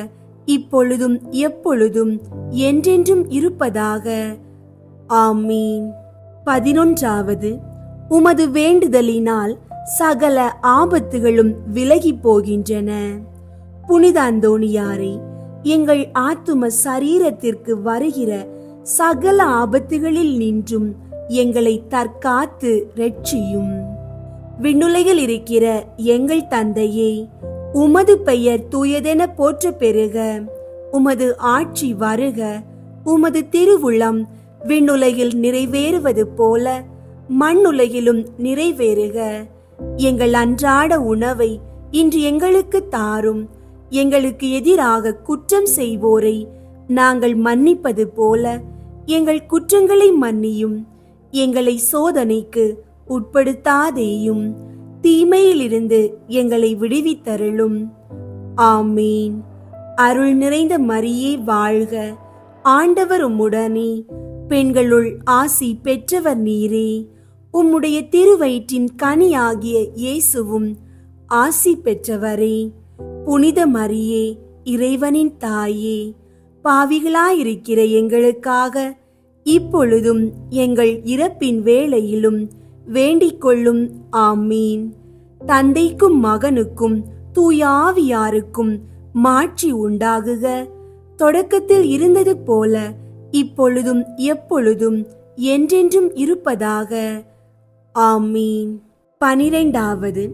இப்பொழுதும் எப்பொழுதும் என்றென்றும் இருப்பதாக. ஆமீன். 11வது, உமது வேண்டுதலினால் சகல ஆபத்துகளும் விலகி போகின்றன. புனித அந்தோணியாரை, எங்கள் ஆத்தும சரீரத்திற்கு வருகிற சகல ஆபத்துகளில் நின்றும் எங்களை தற்காத்து ரட்சியும். விண்ணுலகில் இருக்கிற எங்கள் தந்தையே, உமது பெயர் தூயதென போற்ற பெறுக. உமது ஆட்சி வருக. உமது திருவுளம் விண்ணுலகில் நிறைவேறுவது போல மண்ணுலகிலும் நிறைவேறுக. எங்கள் அன்றாட உணவை இன்று எங்களுக்கு தாரும். எங்களுக்கு எதிராக குற்றம் செய்வோரை நாங்கள் மன்னிப்பது போல எங்கள் குற்றங்களை மன்னியும். எங்களை சோதனைக்கு உட்படுத்தாதேயும், தீமையிலிருந்து எங்களை விடுவித்தருளும். ஆமீன். அருள் நிறைந்த மரியே வாழ்க. ஆண்டவர் உம்முடனே, பெண்களுள் ஆசி பெற்றவர் நீரே. உம்முடைய திருவயிற்றின் கனியாகிய இயேசுவும் ஆசி பெற்றவரே. புனித மரியே, இறைவனின் தாயே, பாவிகளாயிருக்கிற எங்களுக்காக இப்பொழுதும் எங்கள் இறப்பின் வேளையிலும் வேண்டிக் கொள்ளும். ஆமீன். தந்தைக்கும் மகனுக்கும் தூய ஆவியாருக்கும் மாட்சி உண்டாகுக. தொடக்கத்தில் இருந்தது போல இப்பொழுதும் எப்பொழுதும் என்றென்றும் இருப்பதாக. ஆமீன். 12வது,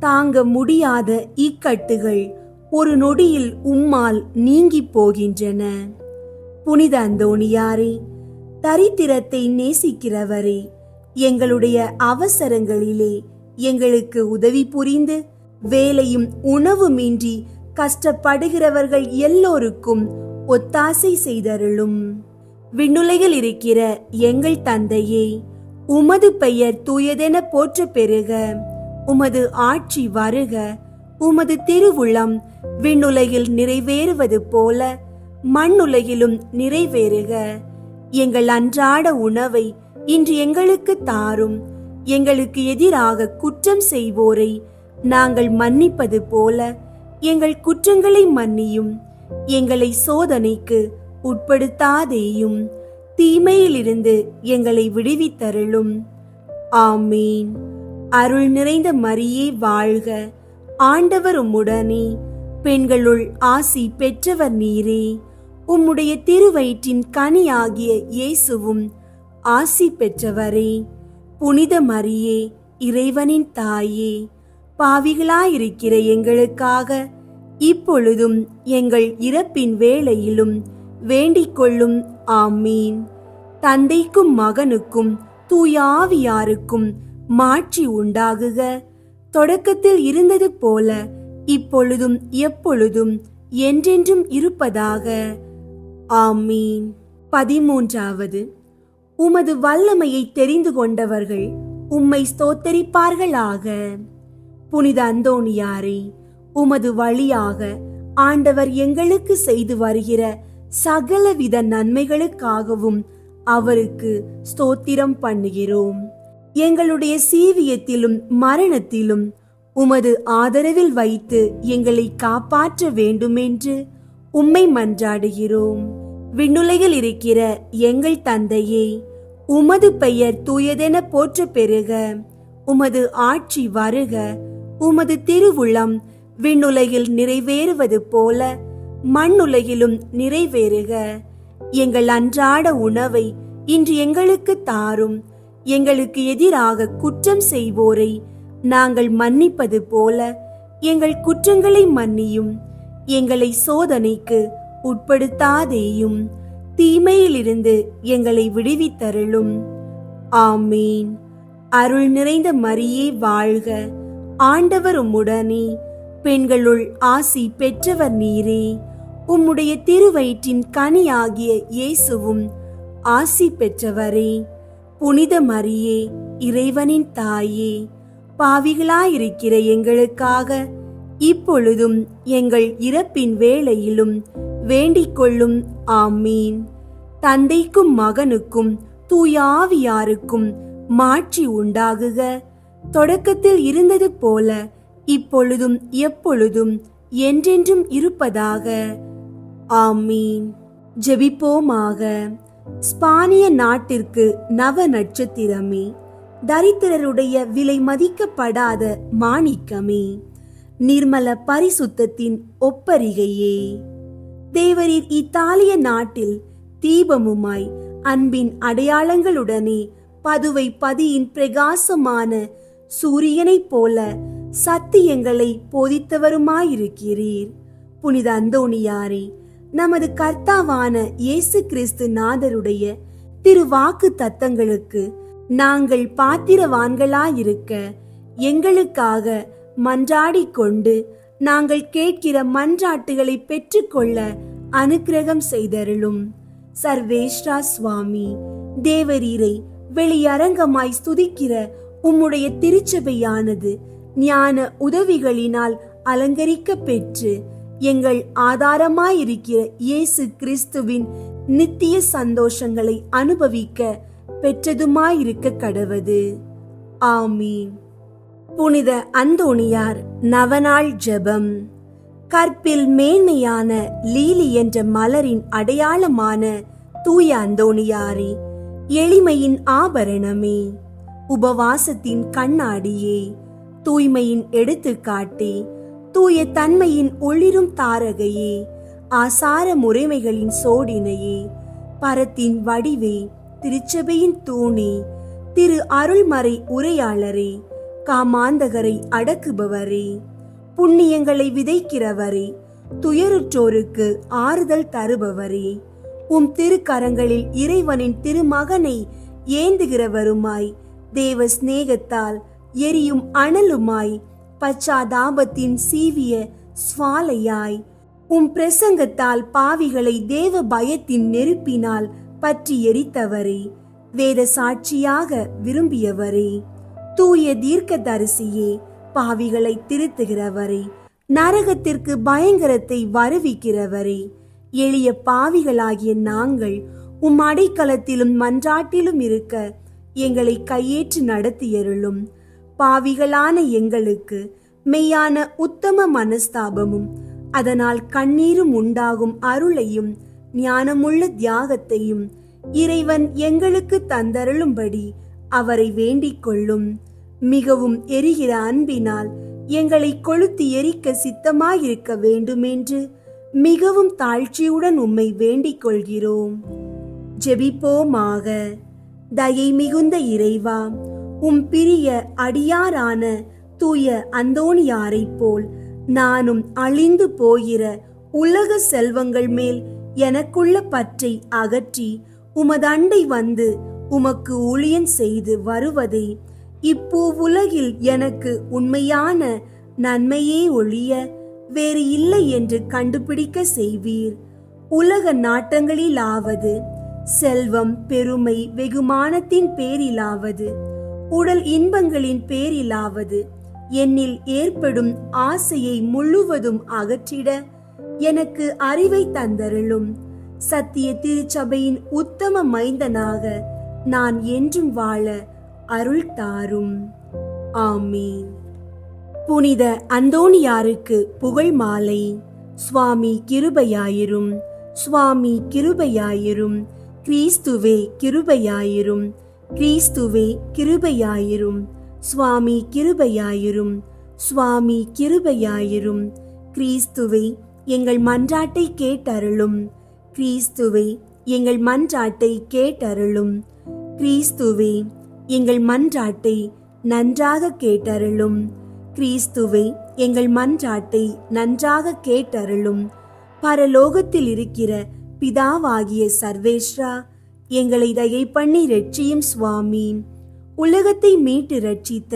தாங்க முடியாத இக்கட்டுகள் ஒரு நொடியில் உம்மால் நீங்கி போகின்றன. புனித அந்தோணியாரே, தரித்திரத்தை நேசிக்கிறவரே, எங்களுடைய அவசரங்களிலே எங்களுக்கு உதவி புரிந்து வேலையும் உணவுமின்றி கஷ்டப்படுகிறவர்கள் எல்லோருக்கும் ஒத்தாசை செய்தருளும். விண்ணுலகில் இருக்கிற எங்கள் தந்தையே, உமது பெயர் தூயதென போற்ற பெறுக. உமது ஆட்சி வருக. உமது திருவுளம் விண்ணுலகில் நிறைவேறுவது போல மண்ணுலகிலும் நிறைவேறுக. எங்கள் அன்றாட உணவை இன்று எங்களுக்கு தாரும். எங்களுக்கு எதிராக குற்றம் செய்வோரை நாங்கள் மன்னிப்பது போல எங்கள் குற்றங்களை மன்னியும். எங்களை சோதனைக்கு உட்படுத்தாதேயும், தீமையிலிருந்து எங்களை விடுவித்தருளும். ஆமீன். அருள் நிறைந்த மரியே வாழ்க. ஆண்டவர் உம்முடனே, பெண்களுள் ஆசி பெற்றவர் நீரே. உம்முடைய திருவயிற்றின் கனியாகிய இயேசுவும் ஆசி பெற்றவரே. புனித மரியே, இறைவனின் தாயே, பாவிகளாயிருக்கிற எங்களுக்காக இப்பொழுதும் எங்கள் இறப்பின் வேளையிலும் வேண்டிக் கொள்ளும். ஆமீன். தந்தைக்கும் மகனுக்கும் தூய ஆவியாருக்கும் மாட்சி உண்டாகுக. தொடக்கத்தில் இருந்தது போல இப்பொழுதும் எப்பொழுதும் என்றென்றும் இருப்பதாக. ஆமீன். 13வது, உமது வல்லமையை தெரிந்து கொண்டவர்கள் உம்மை ஸ்தோத்தரிப்பார்களாக. புனித அந்தோணியாரே, உமது வழியாக ஆண்டவர் எங்களுக்கு செய்து வருகிற சகலவித நன்மைகளுக்காகவும் அவருக்கு ஸ்தோத்திரம் பண்ணுகிறோம். எங்களுடைய சீவியத்திலும் மரணத்திலும் உமது ஆதரவில் வைத்து எங்களை காப்பாற்ற வேண்டுமென்று உம்மை மன்றாடுகிறோம். விண்ணுலகில் இருக்கிற எங்கள் தந்தையே, உமது பெயர் தூயதென போற்ற பெறுக. உமது ஆட்சி வருக. உமது திருவுளம் விண்ணுலகில் நிறைவேறுவது போல மண்ணுலகிலும் நிறைவேறுக. எங்கள் அன்றாட உணவை இன்று எங்களுக்கு தாரும். எங்களுக்கு எதிராக குற்றம் செய்வோரை நாங்கள் மன்னிப்பது போல எங்கள் குற்றங்களை மன்னியும். எங்களை சோதனைக்கு உட்படுத்தாதேயும், தீமையிலிருந்து எங்களை விடுவித்தருளும். ஆமீன். அருள் நிறைந்த மரியே வாழ்க. ஆண்டவர் உம்முடனே, பெண்களுள் ஆசி பெற்றவர் நீரே. உம்முடைய திருவயிற்றின் கனியாகிய இயேசுவும் ஆசி பெற்றவரே. புனித மரியே, இறைவனின் தாயே, பாவிகளாயிருக்கிற எங்களுக்காக இப்பொழுதும் எங்கள் இறப்பின் வேளையிலும் வேண்டிக் கொள்ளும். ஆமீன். தந்தைக்கும் மகனுக்கும் தூய ஆவியாருக்கும் மாட்சி உண்டாகுக. தொடக்கத்தில் இருந்தது போல இப்பொழுதும் எப்பொழுதும் என்றென்றும் இருப்பதாக. ஆமீன். ஜெபிப்போமாக. ஸ்பானிய நாட்டிற்கு நவ நட்சத்திரமே, தரித்திரருடைய விலை மதிக்கப்படாத மாணிக்கமே, நிர்மல பரிசுத்தத்தின் ஒப்பரிகையே, தேவரீர் இத்தாலிய நாட்டில் தீபமுமாய் அன்பின் அடையாளங்களுடனே பதுவை பதியின் பிரகாசமான சூரியனைப் போல சத்தியங்களை போதித்தவருமாயிருக்கிறீர். புனித அந்தோணியாரே, நமது கர்த்தாவான இயேசு கிறிஸ்து நாதருடைய திருவாக்கு தத்தங்களுக்கு நாங்கள் பாத்திரவான்களாயிருக்க எங்களுக்காக மன்றாடிக் கொண்டு நாங்கள் கேட்கிற மன்றாட்டுகளை பெற்றுக்கொள்ள அனுக்கிரகம் செய்தருளும். சர்வேஸ்வரா சுவாமி, தேவரீரை வெளியரங்கமாய் ஸ்துதிக்கிற உம்முடைய திருச்சபையானது ஞான உதவிகளினால் அலங்கரிக்க பெற்று எங்கள் ஆதாரமாயிருக்கிற இயேசு கிறிஸ்துவின் நித்திய சந்தோஷங்களை அனுபவிக்க பெற்றதுமாயிருக்க கடவது. ஆமீன். புனித அந்தோணியார் நவநாள் ஜெபம். கற்பில் மேன்மையான லீலி என்ற மலரின் அடையாளமான தூய அந்தோணியாரே, எளிமையின் ஆபரணமே, உபவாசத்தின் கண்ணாடியே, தூய்மையின் எடுத்துக்காட்டே, தூய தன்மையின் ஒளிரும் தாரகையே, ஆசார முறைமைகளின் சோடினையே, பரத்தின் வடிவே, திருச்சபையின் தூணே, திரு அருள்மறை உரையாளரே, காமாந்தகரை அடக்குபவரே, புண்ணியங்களை விதைக்கிறவரே, துயருற்றோருக்கு ஆறுதல் தருபவரே, உம் திருக்கரங்களில் இறைவனின் திருமகனை ஏந்துகிறவருமாய், தேவ சிநேகத்தால் எரியும் அனலுமாய், பச்சாதாபத்தின் சீவிய சுவாலையாய், உம் பிரசங்கத்தால் பாவிகளை தேவ பயத்தின் நெருப்பினால் பற்றி எரித்தவரே, வேத சாட்சியாக விரும்பியவரே, தூய தீர்க்கதரிசியே, பாவிகளை திருத்துகிறவரே, நரகத்திற்கு பயங்கரத்தை வருவிக்கிறவரே, எளிய பாவிகளாகிய நாங்கள் உம் அடைக்கலத்திலும் மன்றாட்டிலும் இருக்க எங்களை கையேற்று நடத்தியருளும். பாவிகளான எங்களுக்கு மெய்யான உத்தம மனஸ்தாபமும் அதனால் கண்ணீரும் உண்டாகும் அருளையும் ஞானமுள்ள தியாகத்தையும் இறைவன் எங்களுக்கு தந்தருளும்படி அவரை வேண்டிக் கொள்ளும். மிகவும் எரிகிற அன்பினால் எங்களை கொளுத்தி எரிக்க சித்தமாயிருக்க வேண்டுமென்று மிகவும் தாழ்ச்சியுடன் உம்மை வேண்டிக் கொள்கிறோம். ஜெபிப்போமாக. தயை மிகுந்த இறைவா, உம் பிரிய அடியாரான தூய அந்தோணியாரை போல் நானும் அழிந்து போகிற உலக செல்வங்கள் மேல் எனக்குள்ள பற்றை அகற்றி உமதண்டை வந்து உமக்கு ஊழியம் செய்து வருவதை இப்பூவுலகில் எனக்கு உண்மையான நன்மையே ஒழிய வேறு இல்லை என்று கண்டுபிடிக்க செய்வீர். உலக நாட்டங்களிலாவது, செல்வம் பெருமை வெகுமானத்தின் பேரிலாவது, உடல் இன்பங்களின் பேரிலாவது என்னில் ஏற்படும் ஆசையை முழுவதும் அகற்றிட எனக்கு அறிவை தந்தருளும். சத்திய திருச்சபையின் உத்தம மைந்தனாக நான் என்றும் வாழ அருள் தாரும். ஆமீன். புனித அந்தோணியாருக்கு புகழ் மாலை. சுவாமி கிருபையாயிரும், சுவாமி கிருபையாயிரும், கிறிஸ்துவே கிருபையாயிரும், கிறிஸ்துவே கிருபையாயிரும், சுவாமி கிருபையாயிரும், சுவாமி கிருபையாயிரும். கிறிஸ்துவே எங்கள் மன்றாட்டை கேட்டருளும், கிறிஸ்துவே எங்கள் மன்றாட்டை கேட்டருளும், கிறிஸ்துவே எங்கள் மன்றாட்டை நன்றாக கேட்டருளும், கிறிஸ்துவே எங்கள் மன்றாட்டை நன்றாக கேட்டருளும். பரலோகத்தில் இருக்கிற பிதாவாகிய சர்வேஸ்வரா, எங்களை தயை பண்ணி ரட்சியும் சுவாமி. உலகத்தை மீட்டு ரட்சித்த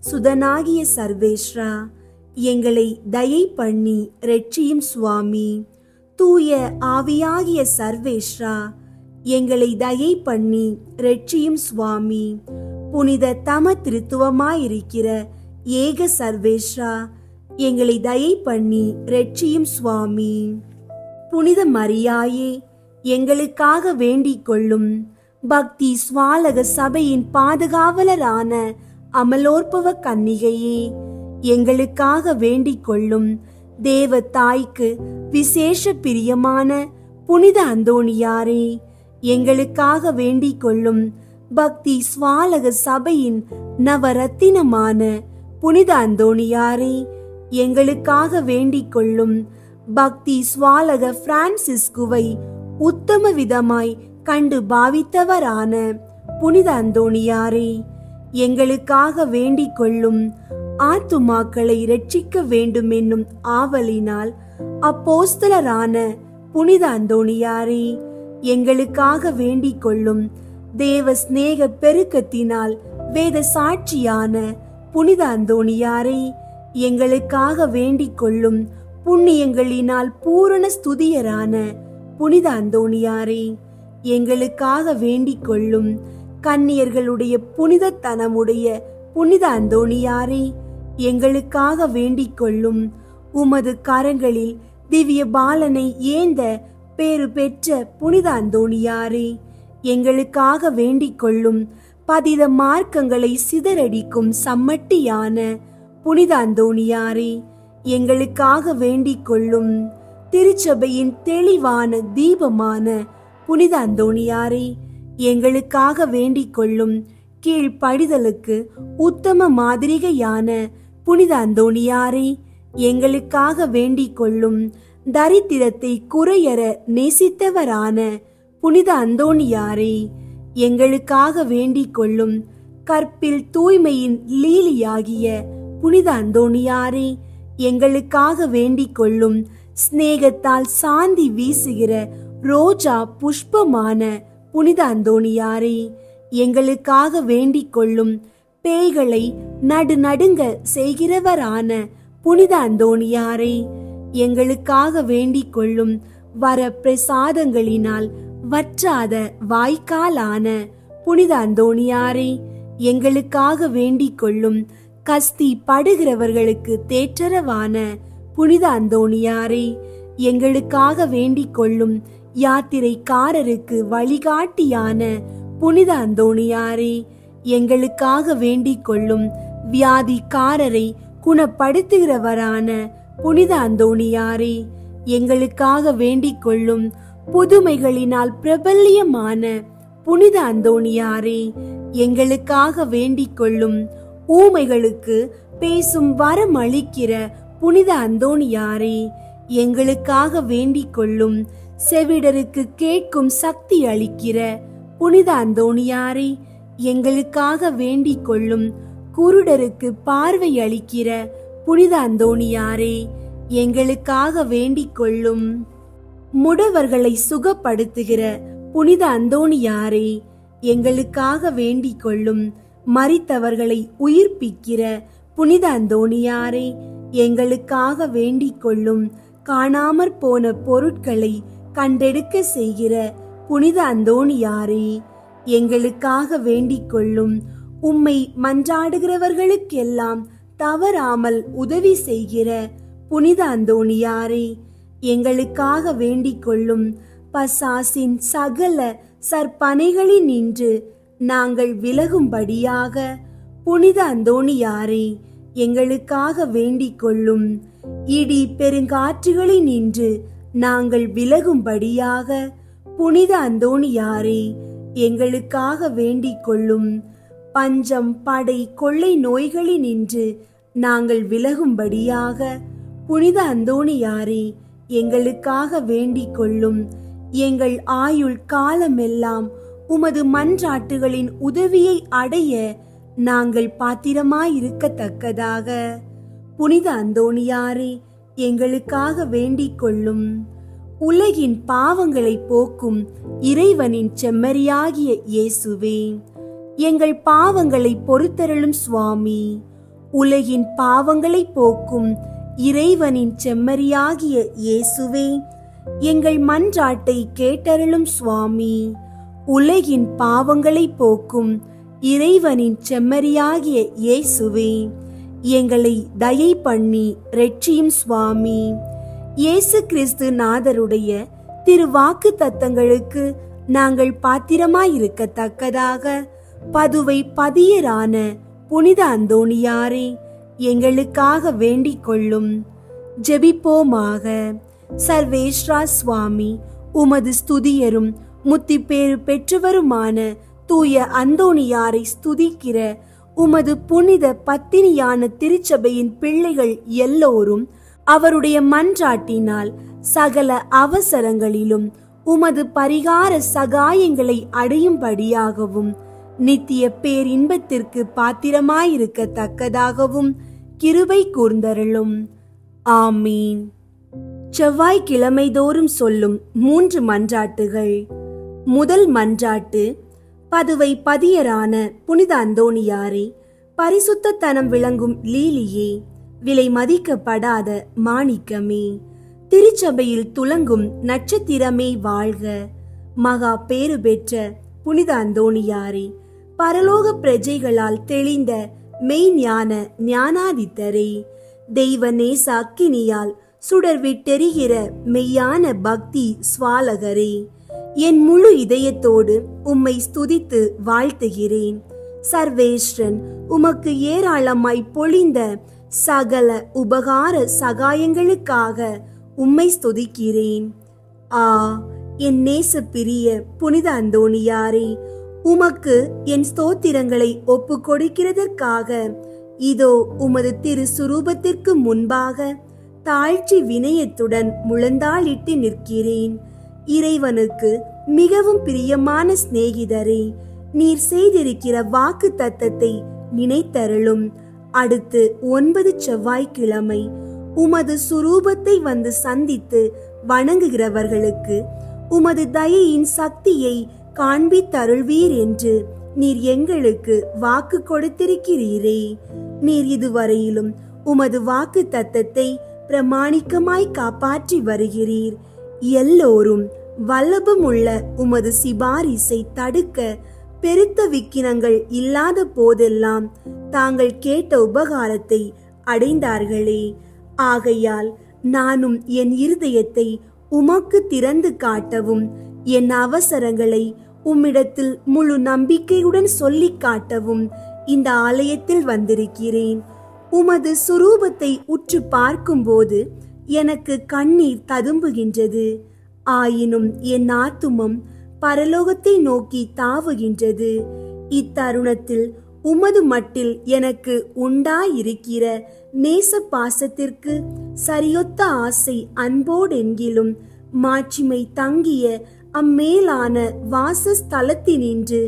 சுதனாகிய சர்வேஸ்வரா, எங்களை தயை பண்ணி ரட்சியும் சுவாமி. தூய ஆவியாகிய சர்வேஸ்வரா, எங்களை தயை பண்ணி ரட்சியும் சுவாமி. புனித தம திருத்துவமாயிருக்கிற ஏக சர்வேஸ்வரா, எங்களை தயை பண்ணி ரட்சியும் சுவாமி. புனித மரியாயே, எங்களுக்காக வேண்டிக் கொள்ளும். பக்தி ஸ்வாலக சபையின் பாதுகாவலரான அமலோற்பவ கன்னிகையே, எங்களுக்காக வேண்டிக் கொள்ளும். தேவ தாய்க்கு விசேஷ பிரியமான புனித அந்தோணியாரே, எங்களுக்காக வேண்டிக் கொள்ளும். பக்தி ஸ்வாலக சபையின் நவரத்தினமான புனித அந்தோணியாரே, எங்களுக்காக வேண்டிக் கொள்ளும். பக்தி ஸ்வாலக பிரான்சிஸ்குவை உத்தம விதமாய் கண்டு பாவித்தவரான புனித அந்தோணியாரே, எங்களுக்காக வேண்டிக் கொள்ளும். ஆத்துமாக்களை இரட்சிக்க வேண்டும் என்னும் ஆவலினால் அப்போஸ்தலரான புனித அந்தோணியாரே, எங்களுக்காக வேண்டிக் கொள்ளும். தேவ சிநேக பெருக்கத்தினால் வேத சாட்சியான புனித அந்தோணியாரே, எங்களுக்காக வேண்டிக் கொள்ளும். புண்ணியங்களினால் பூரண ஸ்துதியரான புனித அந்தோணியாரே, எங்களுக்காக வேண்டிக் கொள்ளும். கன்னியர்களுடைய புனிதத்தனமுடைய புனித அந்தோணியாரே, எங்களுக்காக வேண்டிக் கொள்ளும். உமது கரங்களில் திவ்ய பாலனை ஏந்த பேறு பெற்ற புனித அந்தோணியாரே, எங்களுக்காக வேண்டிக் கொள்ளும். பதித மார்க்கங்களை சிதறடிக்கும் சம்மட்டியான புனித அந்தோணியாரே, எங்களுக்காக வேண்டிக் கொள்ளும். திருச்சபையின் தெளிவான தீபமான புனித அந்தோணியாரே, எங்களுக்காக வேண்டிக் கொள்ளும். கீழ்ப்படிதலுக்கு உத்தம மாதிரிகையான புனித அந்தோணியாரே, எங்களுக்காக வேண்டிக் கொள்ளும். தரித்திரத்தை குறையற நேசித்தவரான புனித அந்தோணியாரே, எங்களுக்காக வேண்டிக் கொள்ளும். கற்பில் தூய்மையின் லீலியாகிய புனித அந்தோணியாரே, எங்களுக்காக வேண்டிக் கொள்ளும். சிநேகத்தால் சாந்தி வீசுகிற ரோஜா புஷ்பமான புனித அந்தோணியாரே, எங்களுக்காக வேண்டிக் கொள்ளும். பேய்களை நடுநடுங்க செய்கிறவரான புனித அந்தோணியாரே, எங்களுக்காக வேண்டிக் கொள்ளும். வர பிரசாதங்களினால் வற்றாத வாய்க்காலான புனித அந்தோணியாரே, எங்களுக்காக வேண்டிக் கொள்ளும். கஸ்தி படுகிறவர்களுக்கு தேற்றரவான புனித அந்தோணியாரே, எங்களுக்காக வேண்டிக் கொள்ளும். யாத்திரைக்காரருக்கு வழிகாட்டியான புனித அந்தோணியாரே, எங்களுக்காக வேண்டிக் கொள்ளும். வியாதிக்காரரை குணப்படுத்துகிறவரான புனித அந்தோணியாரே, எங்களுக்காக வேண்டிக் கொள்ளும். புதுமைகளினால் பிரபல்யமான புனித அந்தோணியாரே, எங்களுக்காக வேண்டிக் கொள்ளும். ஊமைகளுக்கு பேசும் வரம் அளிக்கிற புனித அந்தோணியாரே, எங்களுக்காக வேண்டிக் கொள்ளும். செவிடருக்கு கேட்கும் சக்தி அளிக்கிற புனித அந்தோணியாரே, எங்களுக்காக வேண்டிக் கொள்ளும். குருடருக்கு பார்வை அளிக்கிற புனித அந்தோணியாரே, எங்களுக்காக வேண்டிக் கொள்ளும். முடவர்களை சுகப்படுத்துகிற புனித அந்தோணியாரே, எங்களுக்காக வேண்டிக் கொள்ளும். மரித்தவர்களை உயிர்ப்பிக்கிற புனித அந்தோணியாரே, எங்களுக்காக வேண்டிக் கொள்ளும். காணாமற் போன பொருட்களை கண்டெடுக்க செய்கிற புனித அந்தோணியாரே, எங்களுக்காக வேண்டிக் கொள்ளும். உம்மை மன்றாடுகிறவர்களுக்கெல்லாம் தவறாமல் உதவி செய்கிற புனித அந்தோணியாரே, எங்களுக்காக வேண்டிக் கொள்ளும். பசாசின் சகல சற்பனைகளில் நின்று நாங்கள் விலகும்படியாக புனித அந்தோணியாரே, எங்களுக்காக வேண்டிக் கொள்ளும். இடி பெருங்காற்றுகளில் நின்று நாங்கள் விலகும்படியாக புனித அந்தோணியாரே, எங்களுக்காக வேண்டிக் கொள்ளும். பஞ்சம் படை கொள்ளை நோய்களில் நின்று நாங்கள் விலகும்படியாக புனித அந்தோணியாரே, எங்களுக்காக வேண்டிக் கொள்ளும். எங்கள் ஆயுள் காலமெல்லாம் உமது மன்றாட்டுகளின் உதவியை அடைய நாங்கள் பாத்திரமாயிருக்கத்தக்கதாக புனித அந்தோணியாரே, எங்களுக்காக வேண்டிக் கொள்ளும். உலகின் பாவங்களை போக்கும் இறைவனின் செம்மறியாகிய இயேசுவே, எங்கள் பாவங்களை பொறுத்தருளும் சுவாமி. உலகின் பாவங்களை போக்கும் இறைவனின் செம்மறியாகிய இயேசுவே, எங்கள் மன்றாட்டை கேட்டருளும் சுவாமி. உலகின் பாவங்களை போக்கும் இறைவனின் செம்மறியாகிய இயேசுவே, எங்களை தயை பண்ணி இரட்சியும் சுவாமி. இயேசு கிறிஸ்து நாதருடைய திருவாக்கு தத்தங்களுக்கு நாங்கள் பாத்திரமாயிருக்கத்தக்கதாக பதுவை பதியரான புனித அந்தோணியாரே, எங்களுக்காக வேண்டிக் கொள்ளும். ஜெபிப்போமாக. சர்வேஸ்வரா சுவாமி, உமது ஸ்துதியரும் முத்திப்பேறு பெற்றவருமான தூய அந்தோணியாரை ஸ்துதிக்கிற உமது புனித பத்தினியான திருச்சபையின் பிள்ளைகள் எல்லோரும் அவருடைய மன்றாட்டினால் சகல அவசரங்களிலும் உமது பரிகார சகாயங்களை அடையும்படியாகவும் நித்திய பேரின்பத்திற்கு பாத்திரமாயிருக்கத்தக்கதாகவும் கிருபை கூர்ந்தருளும். ஆமீன். செவ்வாய்க்கிழமை தோறும் சொல்லும் 3 மன்றாட்டுகள். முதல் மன்றாட்டு: பதுவை பதியரான புனித அந்தோணியாரே, பரிசுத்தத்தனம் விளங்கும் லீலியே, விலை மதிக்கப்படாத மாணிக்கமே, திருச்சபையில் துலங்கும் நட்சத்திரமே வாழ்க. மகா பேறு பெற்ற புனித அந்தோணியாரே, பரலோக பிரஜைகளால் தெளிந்த மெய்ஞான ஞானாதித்தரே, தெய்வ நேச அக்கினியால் சுடர் விட்டெரிகிற மெய்யான பக்தி ஸ்வாலகரே, என் முழு இதயத்தோடு உம்மை ஸ்துதித்து வாழ்த்துகிறேன். சர்வேஸ்வரன் உமக்கு ஏராளமாய் பொழிந்த சகல உபகார சகாயங்களுக்காக உம்மை ஸ்துதிக்கிறேன். ஆ, என் நேச பிரிய புனித அந்தோணியாரே, உமக்கு என் ஸ்தோத்திரங்களை ஒப்பு கொடுக்கிறதற்காக இதோ உமது திரு சுரூபத்திற்கு முன்பாக தாழ்ச்சி வினயத்துடன் முழந்தாளிட்டு நிற்கிறேன். இறைவனுக்கு மிகவும் பிரியமான சிநேகிதரே, நீர் செய்திருக்கிற வாக்கு தத்தத்தை நினைத்தருளும். அடுத்து 9 செவ்வாய்க்கிழமை உமது சுரூபத்தை வந்து சந்தித்து வணங்குகிறவர்களுக்கு உமது தயையின் சக்தியை காண்பித்தருள்வீர் என்று நீர் எங்களுக்கு வாக்கு கொடுத்திருக்கிறீரே. நீர் இதுவரையிலும் உமது வாக்கு தத்தத்தை பிரமாணிக்கமாய் காப்பாற்றி வருகிறீர். எல்லோரும் வல்லபம் உள்ள உமது சிபாரிசை தடுக்க பெருத்த விக்கினங்கள் இல்லாத போதெல்லாம் தாங்கள் கேட்ட உபகாரத்தை அடைந்தார்களே. ஆகையால் நானும் என் இருதயத்தை உமக்கு திறந்து காட்டவும் என் அவசரங்களை உம்மிடத்தில் முழு நம்பிக்கையுடன் சொல்லி காட்டவும் இந்த ஆலயத்தில் வந்திருக்கிறேன். உமது சுரூபத்தை உற்று பார்க்கும்போது எனக்கு கண்ணீர் ததும்புகின்றது. ஆயினும் என் ஆத்துமம் பரலோகத்தை நோக்கி தாவுகின்றது. இத்தருணத்தில் உமது மட்டில் எனக்கு உண்டாயிருக்கிற நேச பாசத்திற்கு சரியொத்த ஆசை அன்போடென்கிலும் மாட்சிமை தங்கிய அம்மேலான வாசஸ்தலத்தினின்று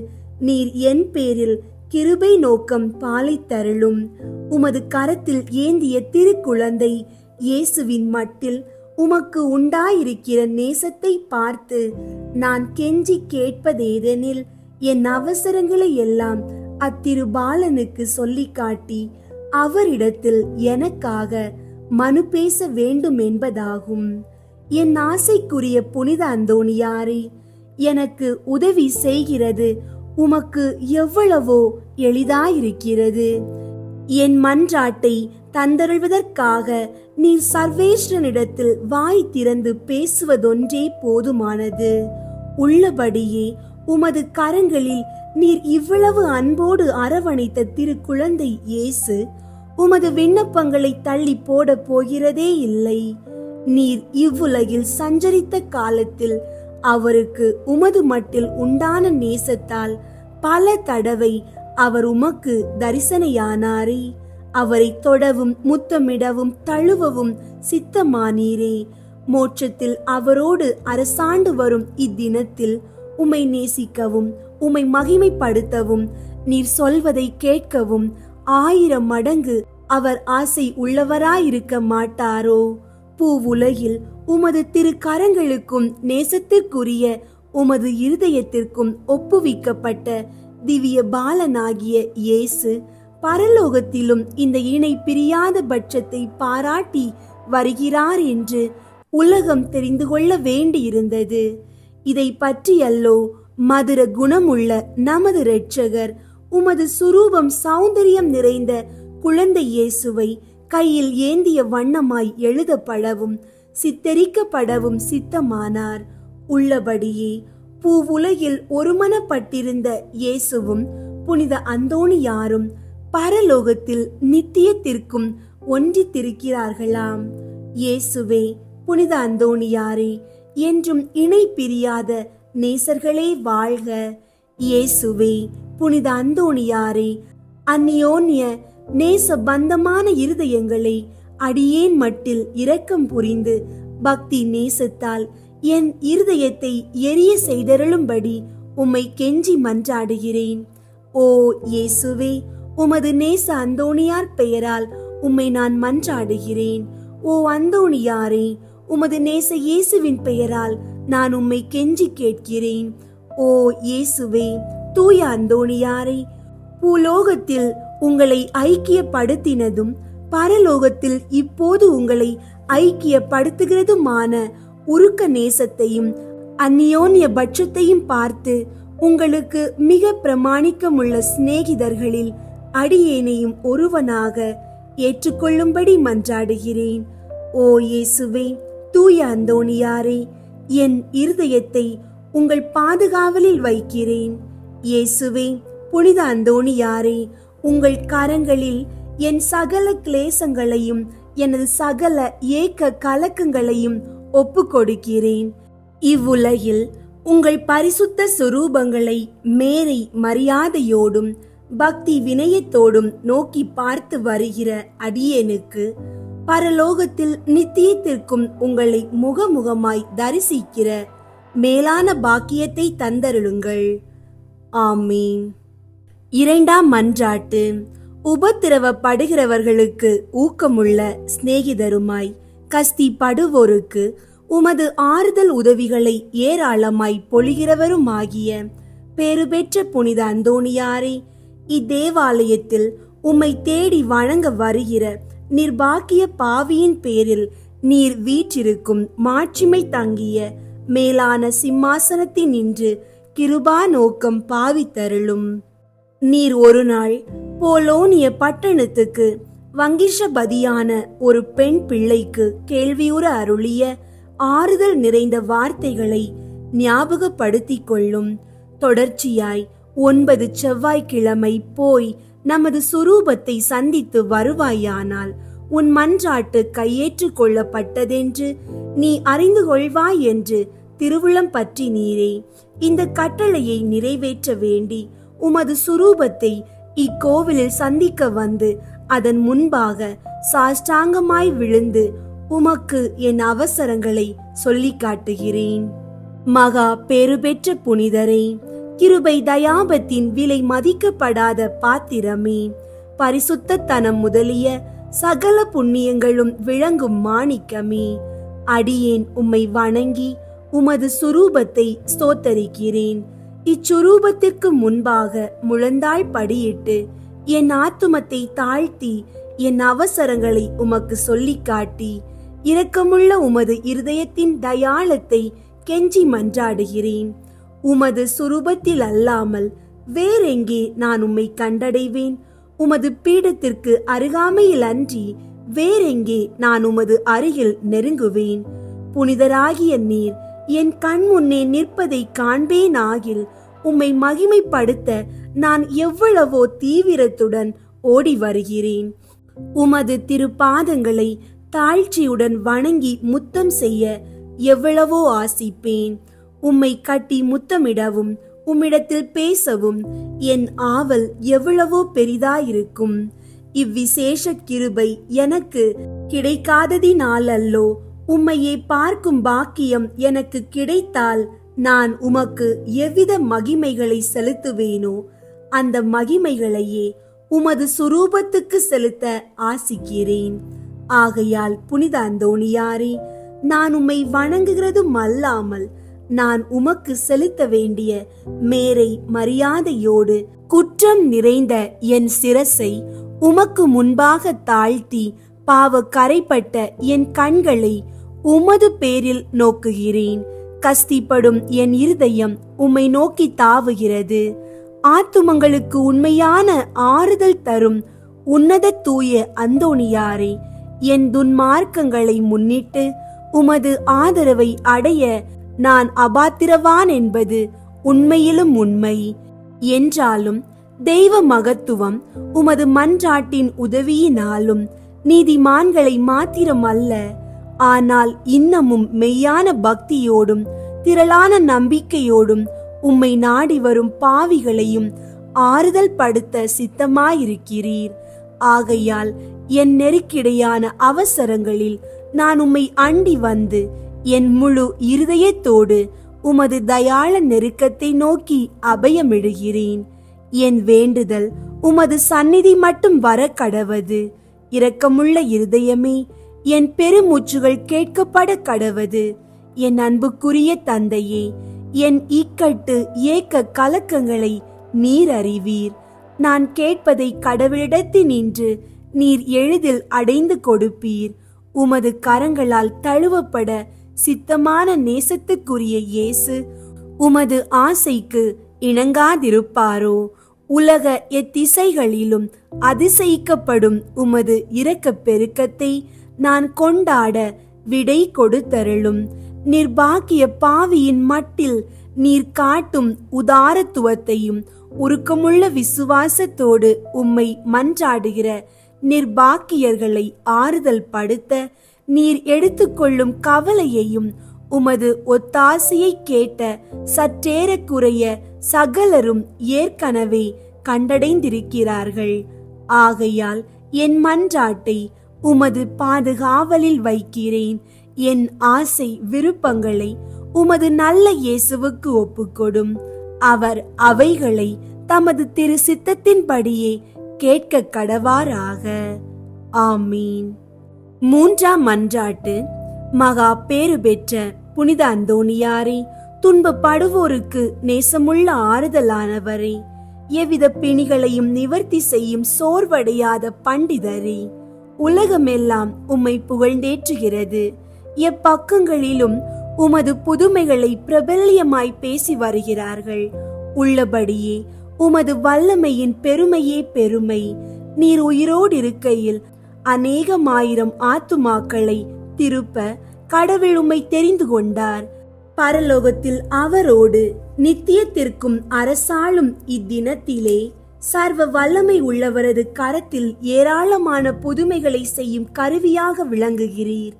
நீர் என் பேரில் கிருபை நோக்கம் பாலித்தருளும். உமது கரத்தில் ஏந்திய திருக்குழந்தை இயேசுவின் மட்டில் உமக்கு உண்டாயிருக்கிற நேசத்தை பார்த்து நான் கெஞ்சி கேட்பதேதெனில், என் அவசரங்களை எல்லாம் அத்திருபாலனுக்கு சொல்லி காட்டி அவரிடத்தில் எனக்காக மனு பேச வேண்டும் என்பதாகும். என் ஆசைக்குரிய புனித அந்தோணியாரே, எனக்கு உதவி செய்கிறது உமக்கு எவ்வளவோ எளிதாயிருக்கிறது. என் மன்றாட்டை தந்தருள்வதற்காக நீர் சர்வேஸ்வரனிடத்தில் வாய் திறந்து பேசுவதொன்றே போதுமானது. உள்ளபடியே உமது கரங்களில் நீர் இவ்வளவு அன்போடு அரவணைத்த திருக்குழந்தை இயேசு உமது விண்ணப்பங்களை தள்ளி போட போகிறதே இல்லை. நீர் இவ்வுலகில் சஞ்சரித்த காலத்தில் அவருக்கு உமது மட்டில் உண்டான நேசத்தால் பல தடவை அவர் உமக்கு தரிசனையானாரே. அவரை தொடவும் முத்தமிடவும் தழுவவும் சித்தமானீரே. மோட்சத்தில் அவரோடு அரசாண்டு வரும் இத்தினத்தில் உம்மை நேசிக்கவும் உம்மை மகிமைப்படுத்தவும் நீர் சொல்வதை கேட்கவும் 1000 மடங்கு அவர் ஆசை உள்ளவராயிருக்க மாட்டாரோ? பூவுலகில் உமது திருக்கரங்களுக்கும் நேசத்திற்குரிய உமது இருதயத்திற்கும் ஒப்புவிக்கப்பட்ட திவ்ய பாலனாகிய இயேசு பரலோகத்திலும் இந்த இணை பிரியாத பட்சத்தை பாராட்டி வருகிறார் என்று உலகம் தெரிந்து கொள்ள வேண்டியிருந்தது. இதை பற்றியல்லோ மதுர குணமுள்ள நமது இரட்சகர் உமது சுரூபம் சௌந்தரியம் நிறைந்த குழந்தை இயேசுவை கையில் ஏந்திய வண்ணமாய் எழுதப்படவும் சித்தரிக்கப்படவும் சித்தமானார். உள்ளபடியே பூவுலகில் ஒருமனப்பட்டிருந்த இயேசுவும் புனித அந்தோணியாரும் பரலோகத்தில் நித்தியத்திற்கும் ஒன்றித்திருக்கிறார்களாம். இயேசுவே, புனித அந்தோணியாரே, என்றும் இணை பிரியாத நேசர்களே வாழ்க. இயேசுவே, புனித அந்தோணியாரே, அந்நியோன்ய நேச பந்தமான இருதயங்களை அடியேன் மட்டில் இரக்கம் புரிந்து பக்தி நேசத்தால் என் இருதயத்தை எரிய செய்தருளும்படி உம்மை கெஞ்சி மன்றாடுகிறேன். ஓ இயேசுவே, உமது நேச அந்தோணியார் பெயரால் உம்மை நான் மன்றாடுகிறேன். ஓ அந்தோணியாரே, உமது நேச இயேசுவின் பெயரால் நான் உம்மை கெஞ்சி கேட்கிறேன். ஓ இயேசுவே, தூய அந்தோணியாரே, பூலோகத்தில் உங்களை ஐக்கியப்படுத்தினதும் பரலோகத்தில் இப்போது உங்களை ஐக்கியப்படுத்துகிறதுமான உருக்க நேசத்தையும் அந்நியோன்ய பட்சத்தையும் பார்த்து உங்களுக்கு மிக பிரமாணிக்கமுள்ள சிநேகிதர்களில் அடியேனையும் ஒருவனாக ஏற்றுக்கொள்ளும்படி மன்றாடுகிறேன். ஓ இயேசுவே, தூய அந்தோணியாரே, என் இருதயத்தை உங்கள் பாதுகாவலில் வைக்கிறேன். இயேசுவே, புனித அந்தோணியாரே, உங்கள் கரங்களில் என் சகல கிளேசங்களையும் எனது சகல ஏக்க கலக்கங்களையும் ஒப்பு கொடுக்கிறேன். இவ்வுலகில் உங்கள் பரிசுத்த சுரூபங்களை மேரை மரியாதையோடும் பக்தி வினயத்தோடும் நோக்கி பார்த்து வருகிற அடியேனுக்கு பரலோகத்தில் நித்தியத்திற்கும் உங்களை முகமுகமாய் தரிசிக்கிற மேலான பாக்கியத்தை தந்தருளுங்கள். ஆமீன். இரண்டாம் மன்றாட்டு. உபத்திரவப்படுகிறவர்களுக்கு ஊக்கமுள்ள சிநேகிதருமாய் கஸ்திப்படுவோருக்கு உமது ஆறுதல் உதவிகளை ஏராளமாய் பொழிகிறவருமாகிய பேறுபெற்ற புனித அந்தோணியாரே, இத்தேவாலயத்தில் உம்மை தேடி வணங்க வருகிற நிர்பாக்கிய பாவியின் பேரில் நீர் வீற்றிருக்கும் மாட்சிமை தங்கிய மேலான சிம்மாசனத்தின் நின்று கிருபா நோக்கம் பாவித்தருளும். நீர் ஒரு நாள் போலோனிய பட்டணத்துக்கு வங்கிஷபதியான ஒரு பெண் பிள்ளைக்கு கேள்வியுற அருளிய ஆறுதல் நிறைந்த வார்த்தைகளை ஞாபகப்படுத்திக் கொள்ளும். தொடர்ச்சியாய் 9 செவ்வாய்க்கிழமை போய் நமது சுரூபத்தை சந்தித்து வருவாயானால் உன் மன்றாட்டு கையேற்றுக் கொள்ளப்பட்டதென்று நீ அறிந்து கொள்வாய் என்று திருவுளம் பற்றி நீரே இந்த கட்டளையை நிறைவேற்ற வேண்டி உமது சுரூபத்தை இக்கோவிலில் சந்திக்க வந்து அதன் முன்பாக சாஷ்டாங்கமாய் விழுந்து உமக்கு என் அவசரங்களை சொல்லி காட்டுகிறேன். மகா பேறுபெற்ற புனிதரே, கிருபை தயாபத்தின் விலை மதிக்கப்படாத பாத்திரமே, பரிசுத்த தனம் முதலிய சகல புண்ணியங்களும் விளங்கும் மாணிக்கமே, அடியேன் உம்மை வணங்கி உமது சுரூபத்தை ஸ்தோத்தரிக்கிறேன். இச்சுரூபத்திற்கு முன்பாக முழந்தாள் படியிட்டு என் ஆத்துமத்தை தாழ்த்தி என் அவசரங்களை உமக்கு சொல்லி காட்டி இரக்கமுள்ள உமது இருதயத்தின் தயாளத்தை கெஞ்சி மன்றாடுகிறேன். உமது சுரூபத்தில் அல்லாமல் வேறெங்கே நான் உம்மை கண்டடைவேன்? உமது பீடத்திற்கு அருகாமையில் அன்றி வேறெங்கே நான் உமது அருகில் நெருங்குவேன்? புனிதராகிய நீர் என் கண் முன்னே நிற்பதை காண்பேன் ஆகில் உம்மை மகிமைப்படுத்த நான் எவ்வளவோ தீவிரத்துடன் ஓடி வருகிறேன். உமது திருப்பாதங்களை தாழ்ச்சியுடன் வணங்கி முத்தம் செய்ய எவ்வளவோ ஆசிப்பேன். உம்மை கட்டி முத்தமிடவும் உம்மிடத்தில் பேசவும் என் ஆவல் எவ்வளவோ பெரிதாயிருக்கும். இவ்விசேஷ கிருபை எனக்கு கிடைக்காததினாலல்லோ, உம்மையே பார்க்கும் பாக்கியம் எனக்கு கிடைத்தால் நான் உமக்கு எவ்வித மகிமைகளை செலுத்துவேனோ அந்த மகிமைகளையே உமது சுரூபத்துக்கு செலுத்த ஆசிக்கிறேன். ஆகையால் புனித அந்தோணியாரே, நான் உம்மை வணங்குகிறதும் அல்லாமல் நான் உமக்கு செலுத்த வேண்டிய மேரை மரியாதையோடு குற்றம் நிறைந்த என் சிரசை உமக்கு முன்பாக தாழ்த்தி பாவ கரைப்பட்ட என் கண்களை உமது பேரில் நோக்குகிறேன். கஸ்திப்படும் என் இருதயம் உம்மை நோக்கி தாவுகிறது. ஆத்துமங்களுக்கு உண்மையான ஆறுதல் தரும் உன்னத தூய அந்தோணியாரே, என் துன்மார்க்கங்களை முன்னிட்டு உமது ஆதரவை அடைய நான் அபாத்திரவான் என்பது உண்மையிலும் உண்மை. என்றாலும் தெய்வ மகத்துவம் உமது மன்றாட்டின் உதவியினாலும் நீதிமான்களை மாத்திரம் அல்ல, ஆனால் இன்னமும் மெய்யான பக்தியோடும் திரளான நம்பிக்கையோடும் உம்மை நாடி வரும் பாவிகளையும் ஆறுதல் படுத்த சித்தமாயிருக்கிறீர். ஆகையால் என் நெருக்கிடையான அவசரங்களில் நான் உம்மை அண்டி வந்து என் முழு இருதயத்தோடு உமது தயாள நெருக்கத்தை நோக்கி அபயமிடுகிறேன். என் வேண்டுதல் உமது சந்நிதி மட்டும் வர கடவது. இரக்கமுள்ள இருதயமே, என் பெருமூச்சுகள் கேட்கப்பட கடவது. என் அன்புக்குரிய தந்தையே, என் இக்கட்டு ஏக்க கலக்கங்களை நீர் அறிவீர். நான் கேட்பதை கடவுளிடத்தினின்று நீர் எளிதில் அடைந்து கொடுப்பீர். உமது கரங்களால் தழுவப்பட சித்தமான நேசத்துக்குரிய இயேசு உமது ஆசைக்கு இணங்காதிருப்பாரோ? உலக எத்திசைகளிலும் அதிசயிக்கப்படும் உமது இரக்கப் பெருக்கத்தை நான் கொண்டாட விடை கொடுத்தருளும். நிர்பாக்கிய பாவியின் மட்டில் நீர் காட்டும் உதாரத்துவத்தையும் உருக்கமுள்ள விசுவாசத்தோடு உம்மை மன்றாடுகிற நிர்பாக்கியர்களை ஆறுதல் படுத்த நீர் எடுத்துக்கொள்ளும் கவலையையும் உமது ஒத்தாசையை கேட்ட சற்றேறக்குறைய சகலரும் ஏற்கனவே கண்டடைந்திருக்கிறார்கள். ஆகையால் என் மன்றாட்டை உமது பாதுகாவலில் வைக்கிறேன். என் ஆசை விருப்பங்களை உமது நல்ல இயேசுவுக்கு ஒப்புக்கொடும். அவர் அவைகளை தமது திரு சித்தத்தின்படியே கேட்க கடவாராக. ஆமீன். மூன்றாம் மன்றாட்டு. மகா பேறு பெற்ற புனித அந்தோணியாரே, துன்பப்படுவோருக்கு நேசமுள்ள ஆறுதலானவரே, எவ்வித பிணிகளையும் நிவர்த்தி செய்யும் சோர்வடையாத பண்டிதரே, உலகமெல்லாம் உம்மை புகழ்ந்தேற்றுகிறது. எப்பக்கங்களிலும் உமது புதுமைகளை பிரபல்யமாய் பேசி வருகிறார்கள். உள்ளபடியே உமது வல்லமையின் பெருமையே பெருமை. நீர் உயிரோடு இருக்கையில் அநேகமாயிரம் ஆத்துமாக்களை திருப்ப கடவுள் உம்மை தெரிந்து கொண்டார். பரலோகத்தில் அவரோடு நித்தியத்திற்கும் அரசாளும் இத்தினத்திலே சர்வ வல்லமை உள்ளவரது கரத்தில் ஏராளமான புதுமைகளை செய்யும் கருவியாக விளங்குகிறீர்.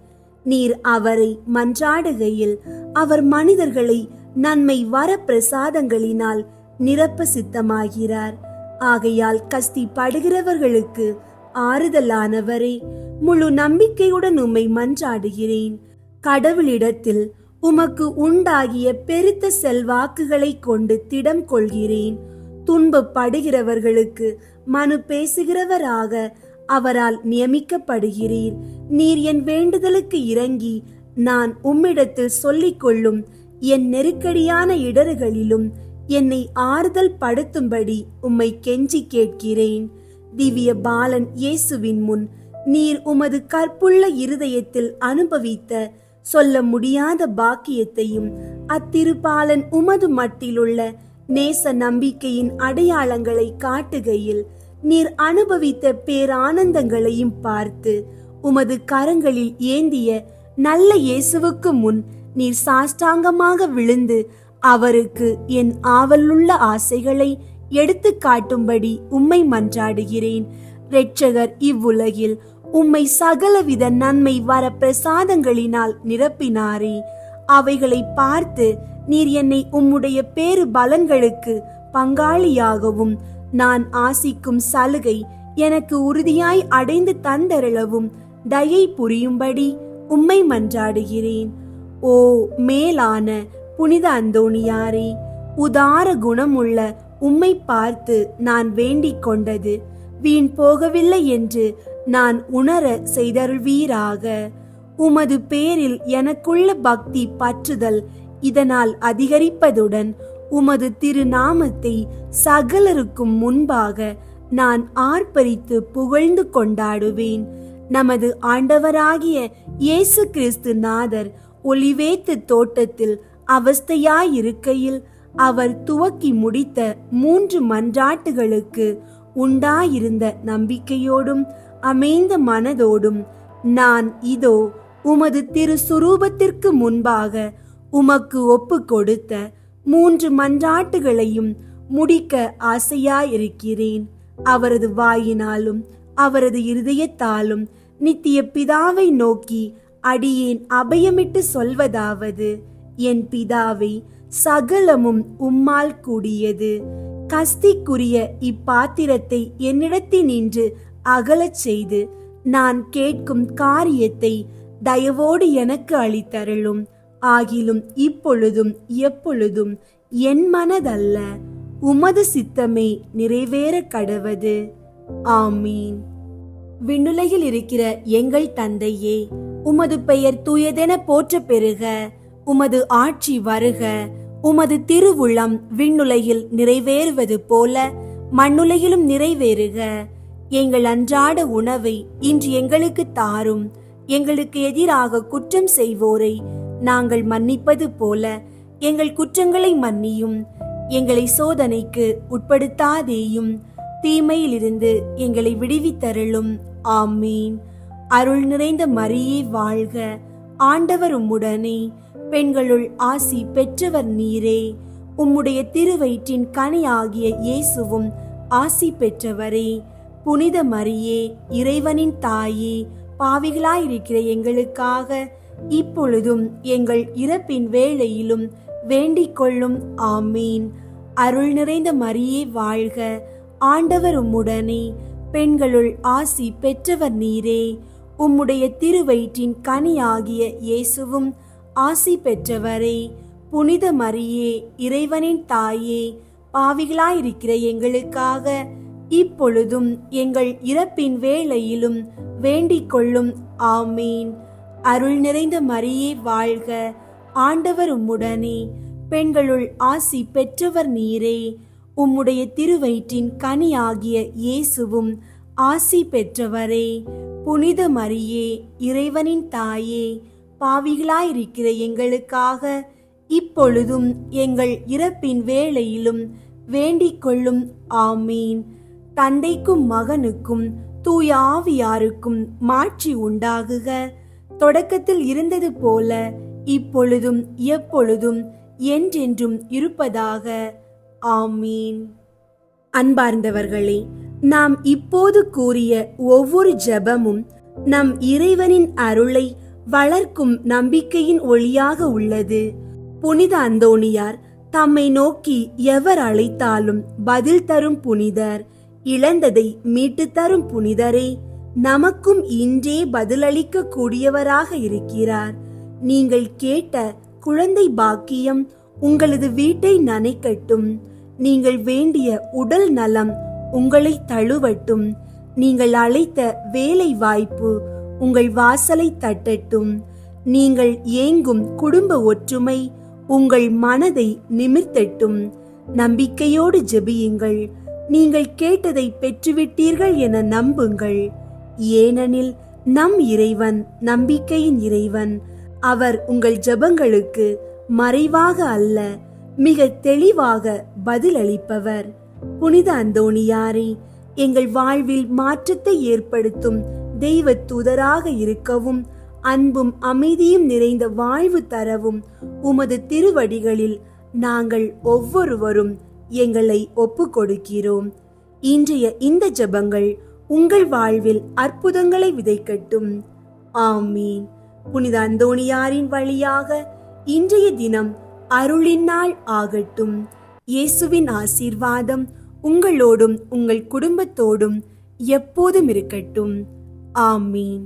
நீர் அவரை மன்றாடுகையில் அவர் மனிதர்களை நன்மை வர பிரசாதங்களினால் நிரப்ப சித்தமாகிறார். ஆகையால் கஸ்தி படுகிறவர்களுக்கு ஆறுதலானவரே, முழு நம்பிக்கையுடன் உம்மை மன்றாடுகிறேன். கடவுளிடத்தில் உமக்கு உண்டாகிய பெருத்த செல்வாக்குகளை கொண்டு திடம் கொள்கிறேன். துன்பப்படுகிறவர்களுக்கு மனு பேசுகிறவராக அவரால் நியமிக்கப்படுகிறீர். நீர் என் வேண்டுதலுக்கு இறங்கி நான் உம்மிடத்தில் சொல்லிக் கொள்ளும் என் நெருக்கடியான இடர்களிலும் என்னை ஆறுதல் படுத்தும்படி உம்மை கெஞ்சி கேட்கிறேன். திவ்ய பாலன் இயேசுவின் முன் நீர் உமது கற்புள்ள இருதயத்தில் அனுபவித்த சொல்ல முடியாத பாக்கியத்தையும் அத்திருபாலன் உமது மட்டிலுள்ள நேச நம்பிக்கையின் அடையாளங்களை காட்டுகையில் நீர் அனுபவித்த பேரானந்தங்களையும் பார்த்து உமது கரங்களில் ஏந்திய நல்ல இயேசுவுக்கு முன் நீர் சாஷ்டாங்கமாக விழுந்து அவருக்கு என் ஆவலுள்ள ஆசைகளை எடுத்து காட்டும்படி உம்மை மன்றாடுகிறேன். இரட்சகர் இவ்வுலகில் உம்மை சகலவித நன்மை வர பிரசாதங்களினால் நிரப்பினாரே, அவைகளை பார்த்து நீர் என்னை உம்முடைய பேறு பலன்களுக்கு பங்காளியாகவும் நான் ஆசிக்கும் சலுகை எனக்கு உறுதியாய் அடைந்து தந்தருளவும் தயை புரியும்படி உம்மை மன்றாடுகிறேன். ஓ மேலான புனித அந்தோணியாரே, உதார குணமுள்ள உம்மை பார்த்து நான் வேண்டிக் கொண்டது வீண் போகவில்லை என்று நான் உணர செய்தருள்வீராக. உமது பேரில் எனக்குள்ள பக்தி பற்றுதல் இதனால் அதிகரிப்பதுடன் உமது திருநாமத்தை சகலருக்கும் முன்பாக நான் ஆர்ப்பரித்து புகழ்ந்து கொண்டாடுவேன். நமது ஆண்டவராகிய இயேசு கிறிஸ்து நாதர் ஒலிவேத்து தோட்டத்தில் அவஸ்தையாயிருக்கையில் அவர் துவக்கி முடித்த 3 மன்றாட்டுகளுக்கு உண்டாயிருந்த நம்பிக்கையோடும் அமைந்த மனதோடும் நான் இதோ உமது திரு சுரூபத்திற்கு முன்பாக உமக்கு ஒப்பு கொடுத்த 3 மன்றாட்டுகளையும் முடிக்க ஆசையாயிருக்கிறேன். அவரது வாயினாலும் அவரது இருதயத்தாலும் நித்திய பிதாவை நோக்கி அடியேன் அபயமிட்டு சொல்வதாவது: என் பிதாவே, சகலமும் உம்மால் கூடியது. கஸ்திக்குரிய இப்பாத்திரத்தை என்னிடத்தினின்று அகலச் செய்து நான் கேட்கும் காரியத்தை தயவோடு எனக்கு அளித்தருளும். ஆகிலும் இப்பொழுதும் எப்பொழுதும் என் மனதல்ல, உமது சித்தமே நிறைவேற கடவது. ஆமீன். விண்ணுலகில் இருக்கிற எங்கள் தந்தையே, உமது பெயர் தூயதென போற்ற பெறுக. உமது ஆட்சி வருக. உமது திருவுளம் விண்ணுலகில் நிறைவேறுவது போல மண்ணுலகிலும் நிறைவேறுக. எங்கள் அன்றாட உணவை இன்று எங்களுக்கு தாரும். எங்களுக்கு எதிராக குற்றம் செய்வோரை நாங்கள் மன்னிப்பது போல எங்கள் குற்றங்களை மன்னியும். எங்களை சோதனைக்கு உட்படுத்தாதேயும், தீமையிலிருந்து எங்களை விடுவித்தருளும். ஆமீன். அருள் நிறைந்த மரியே வாழ்க. ஆண்டவர் உம்முடனே, பெண்களுள் ஆசி பெற்றவர் நீரே. உம்முடைய திருவயிற்றின் கனியாகிய இயேசுவும் ஆசி பெற்றவரே. புனித மரியே, இறைவனின் தாயே, பாவிகளாயிருக்கிற எங்களுக்காக இப்பொழுதும் எங்கள் இறப்பின் வேளையிலும் வேண்டிக் கொள்ளும். ஆமீன். அருள் நிறைந்த மரியே வாழ்க. ஆண்டவர் உம்முடனே, பெண்களுள் ஆசி பெற்றவர் நீரே. உம்முடைய திருவயிற்றின் கனியாகிய இயேசுவும் ஆசி பெற்றவரே. புனித மரியே, இறைவனின் தாயே, பாவிகளாயிருக்கிற எங்களுக்காக இப்பொழுதும் எங்கள் இறப்பின் வேளையிலும் வேண்டிக் கொள்ளும். ஆமீன். அருள் நிறைந்த மரியே வாழ்க. ஆண்டவர் உம்முடனே, பெண்களுள் ஆசி பெற்றவர் நீரே. உம்முடைய திருவயிற்றின் கனியாகிய இயேசுவும் ஆசி பெற்றவரே. புனித மரியே, இறைவனின் தாயே, பாவிகளாயிருக்கிற எங்களுக்காக இப்பொழுதும் எங்கள் இறப்பின் வேளையிலும் வேண்டிக் கொள்ளும். ஆமீன். தந்தைக்கும் மகனுக்கும் தூய ஆவியாருக்கும் மாட்சி உண்டாகுக. தொடக்கத்தில் இருந்தது போல இப்பொழுதும் எப்பொழுதும் என்றென்றும் இருப்பதாக. ஆமீன். அன்பார்ந்தவர்களே, நாம் இப்போது கூறிய ஒவ்வொரு ஜெபமும் நம் இறைவனின் அருளை வளர்க்கும் நம்பிக்கையின் ஒளியாக உள்ளது. புனித அந்தோணியார் தம்மை நோக்கி எவர் அழைத்தாலும் பதில் தரும் புனிதர், இழந்ததை மீட்டு தரும் புனிதரே, நமக்கும் இன்றே பதிலளிக்க கூடியவராக இருக்கிறார். நீங்கள் கேட்ட குழந்தை பாக்கியம் உங்களது வீட்டை நனைக்கட்டும். நீங்கள் வேண்டிய உடல் நலம் உங்களை தழுவட்டும். நீங்கள் அழைத்த வேலை வாய்ப்பு உங்கள் வாசலை தட்டட்டும். நீங்கள் ஏங்கும் குடும்ப ஒற்றுமை உங்கள் மனதை நிமிர்த்தட்டும். நம்பிக்கையோடு ஜெபியுங்கள். நீங்கள் கேட்டதை பெற்றுவிட்டீர்கள் என நம்புங்கள். ஏனெனில் நம் இறைவன் நம்பிக்கையின் இறைவன். அவர் உங்கள் ஜெபங்களுக்கு மறைவாக அல்ல, மிக தெளிவாக பதிலளிப்பவர். புனித அந்தோணியாரே, எங்கள் வாழ்வில் மாற்றத்தை ஏற்படுத்தும் தெய்வ தூதராக இருக்கவும் அன்பும் அமைதியும் நிறைந்த வாழ்வு தரவும் உமது திருவடிகளில் நாங்கள் ஒவ்வொருவரும் எங்களை ஒப்பு கொடுக்கிறோம். இன்றைய இந்த ஜெபங்கள் உங்கள் வாழ்வில் அற்புதங்களை விதைக்கட்டும். ஆமீன். புனித அந்தோணியாரின் வழியாக இன்றைய தினம் அருளின் நாள் ஆகட்டும். இயேசுவின் ஆசீர்வாதம் உங்களோடும் உங்கள் குடும்பத்தோடும் எப்போதும் இருக்கட்டும். ஆமீன்.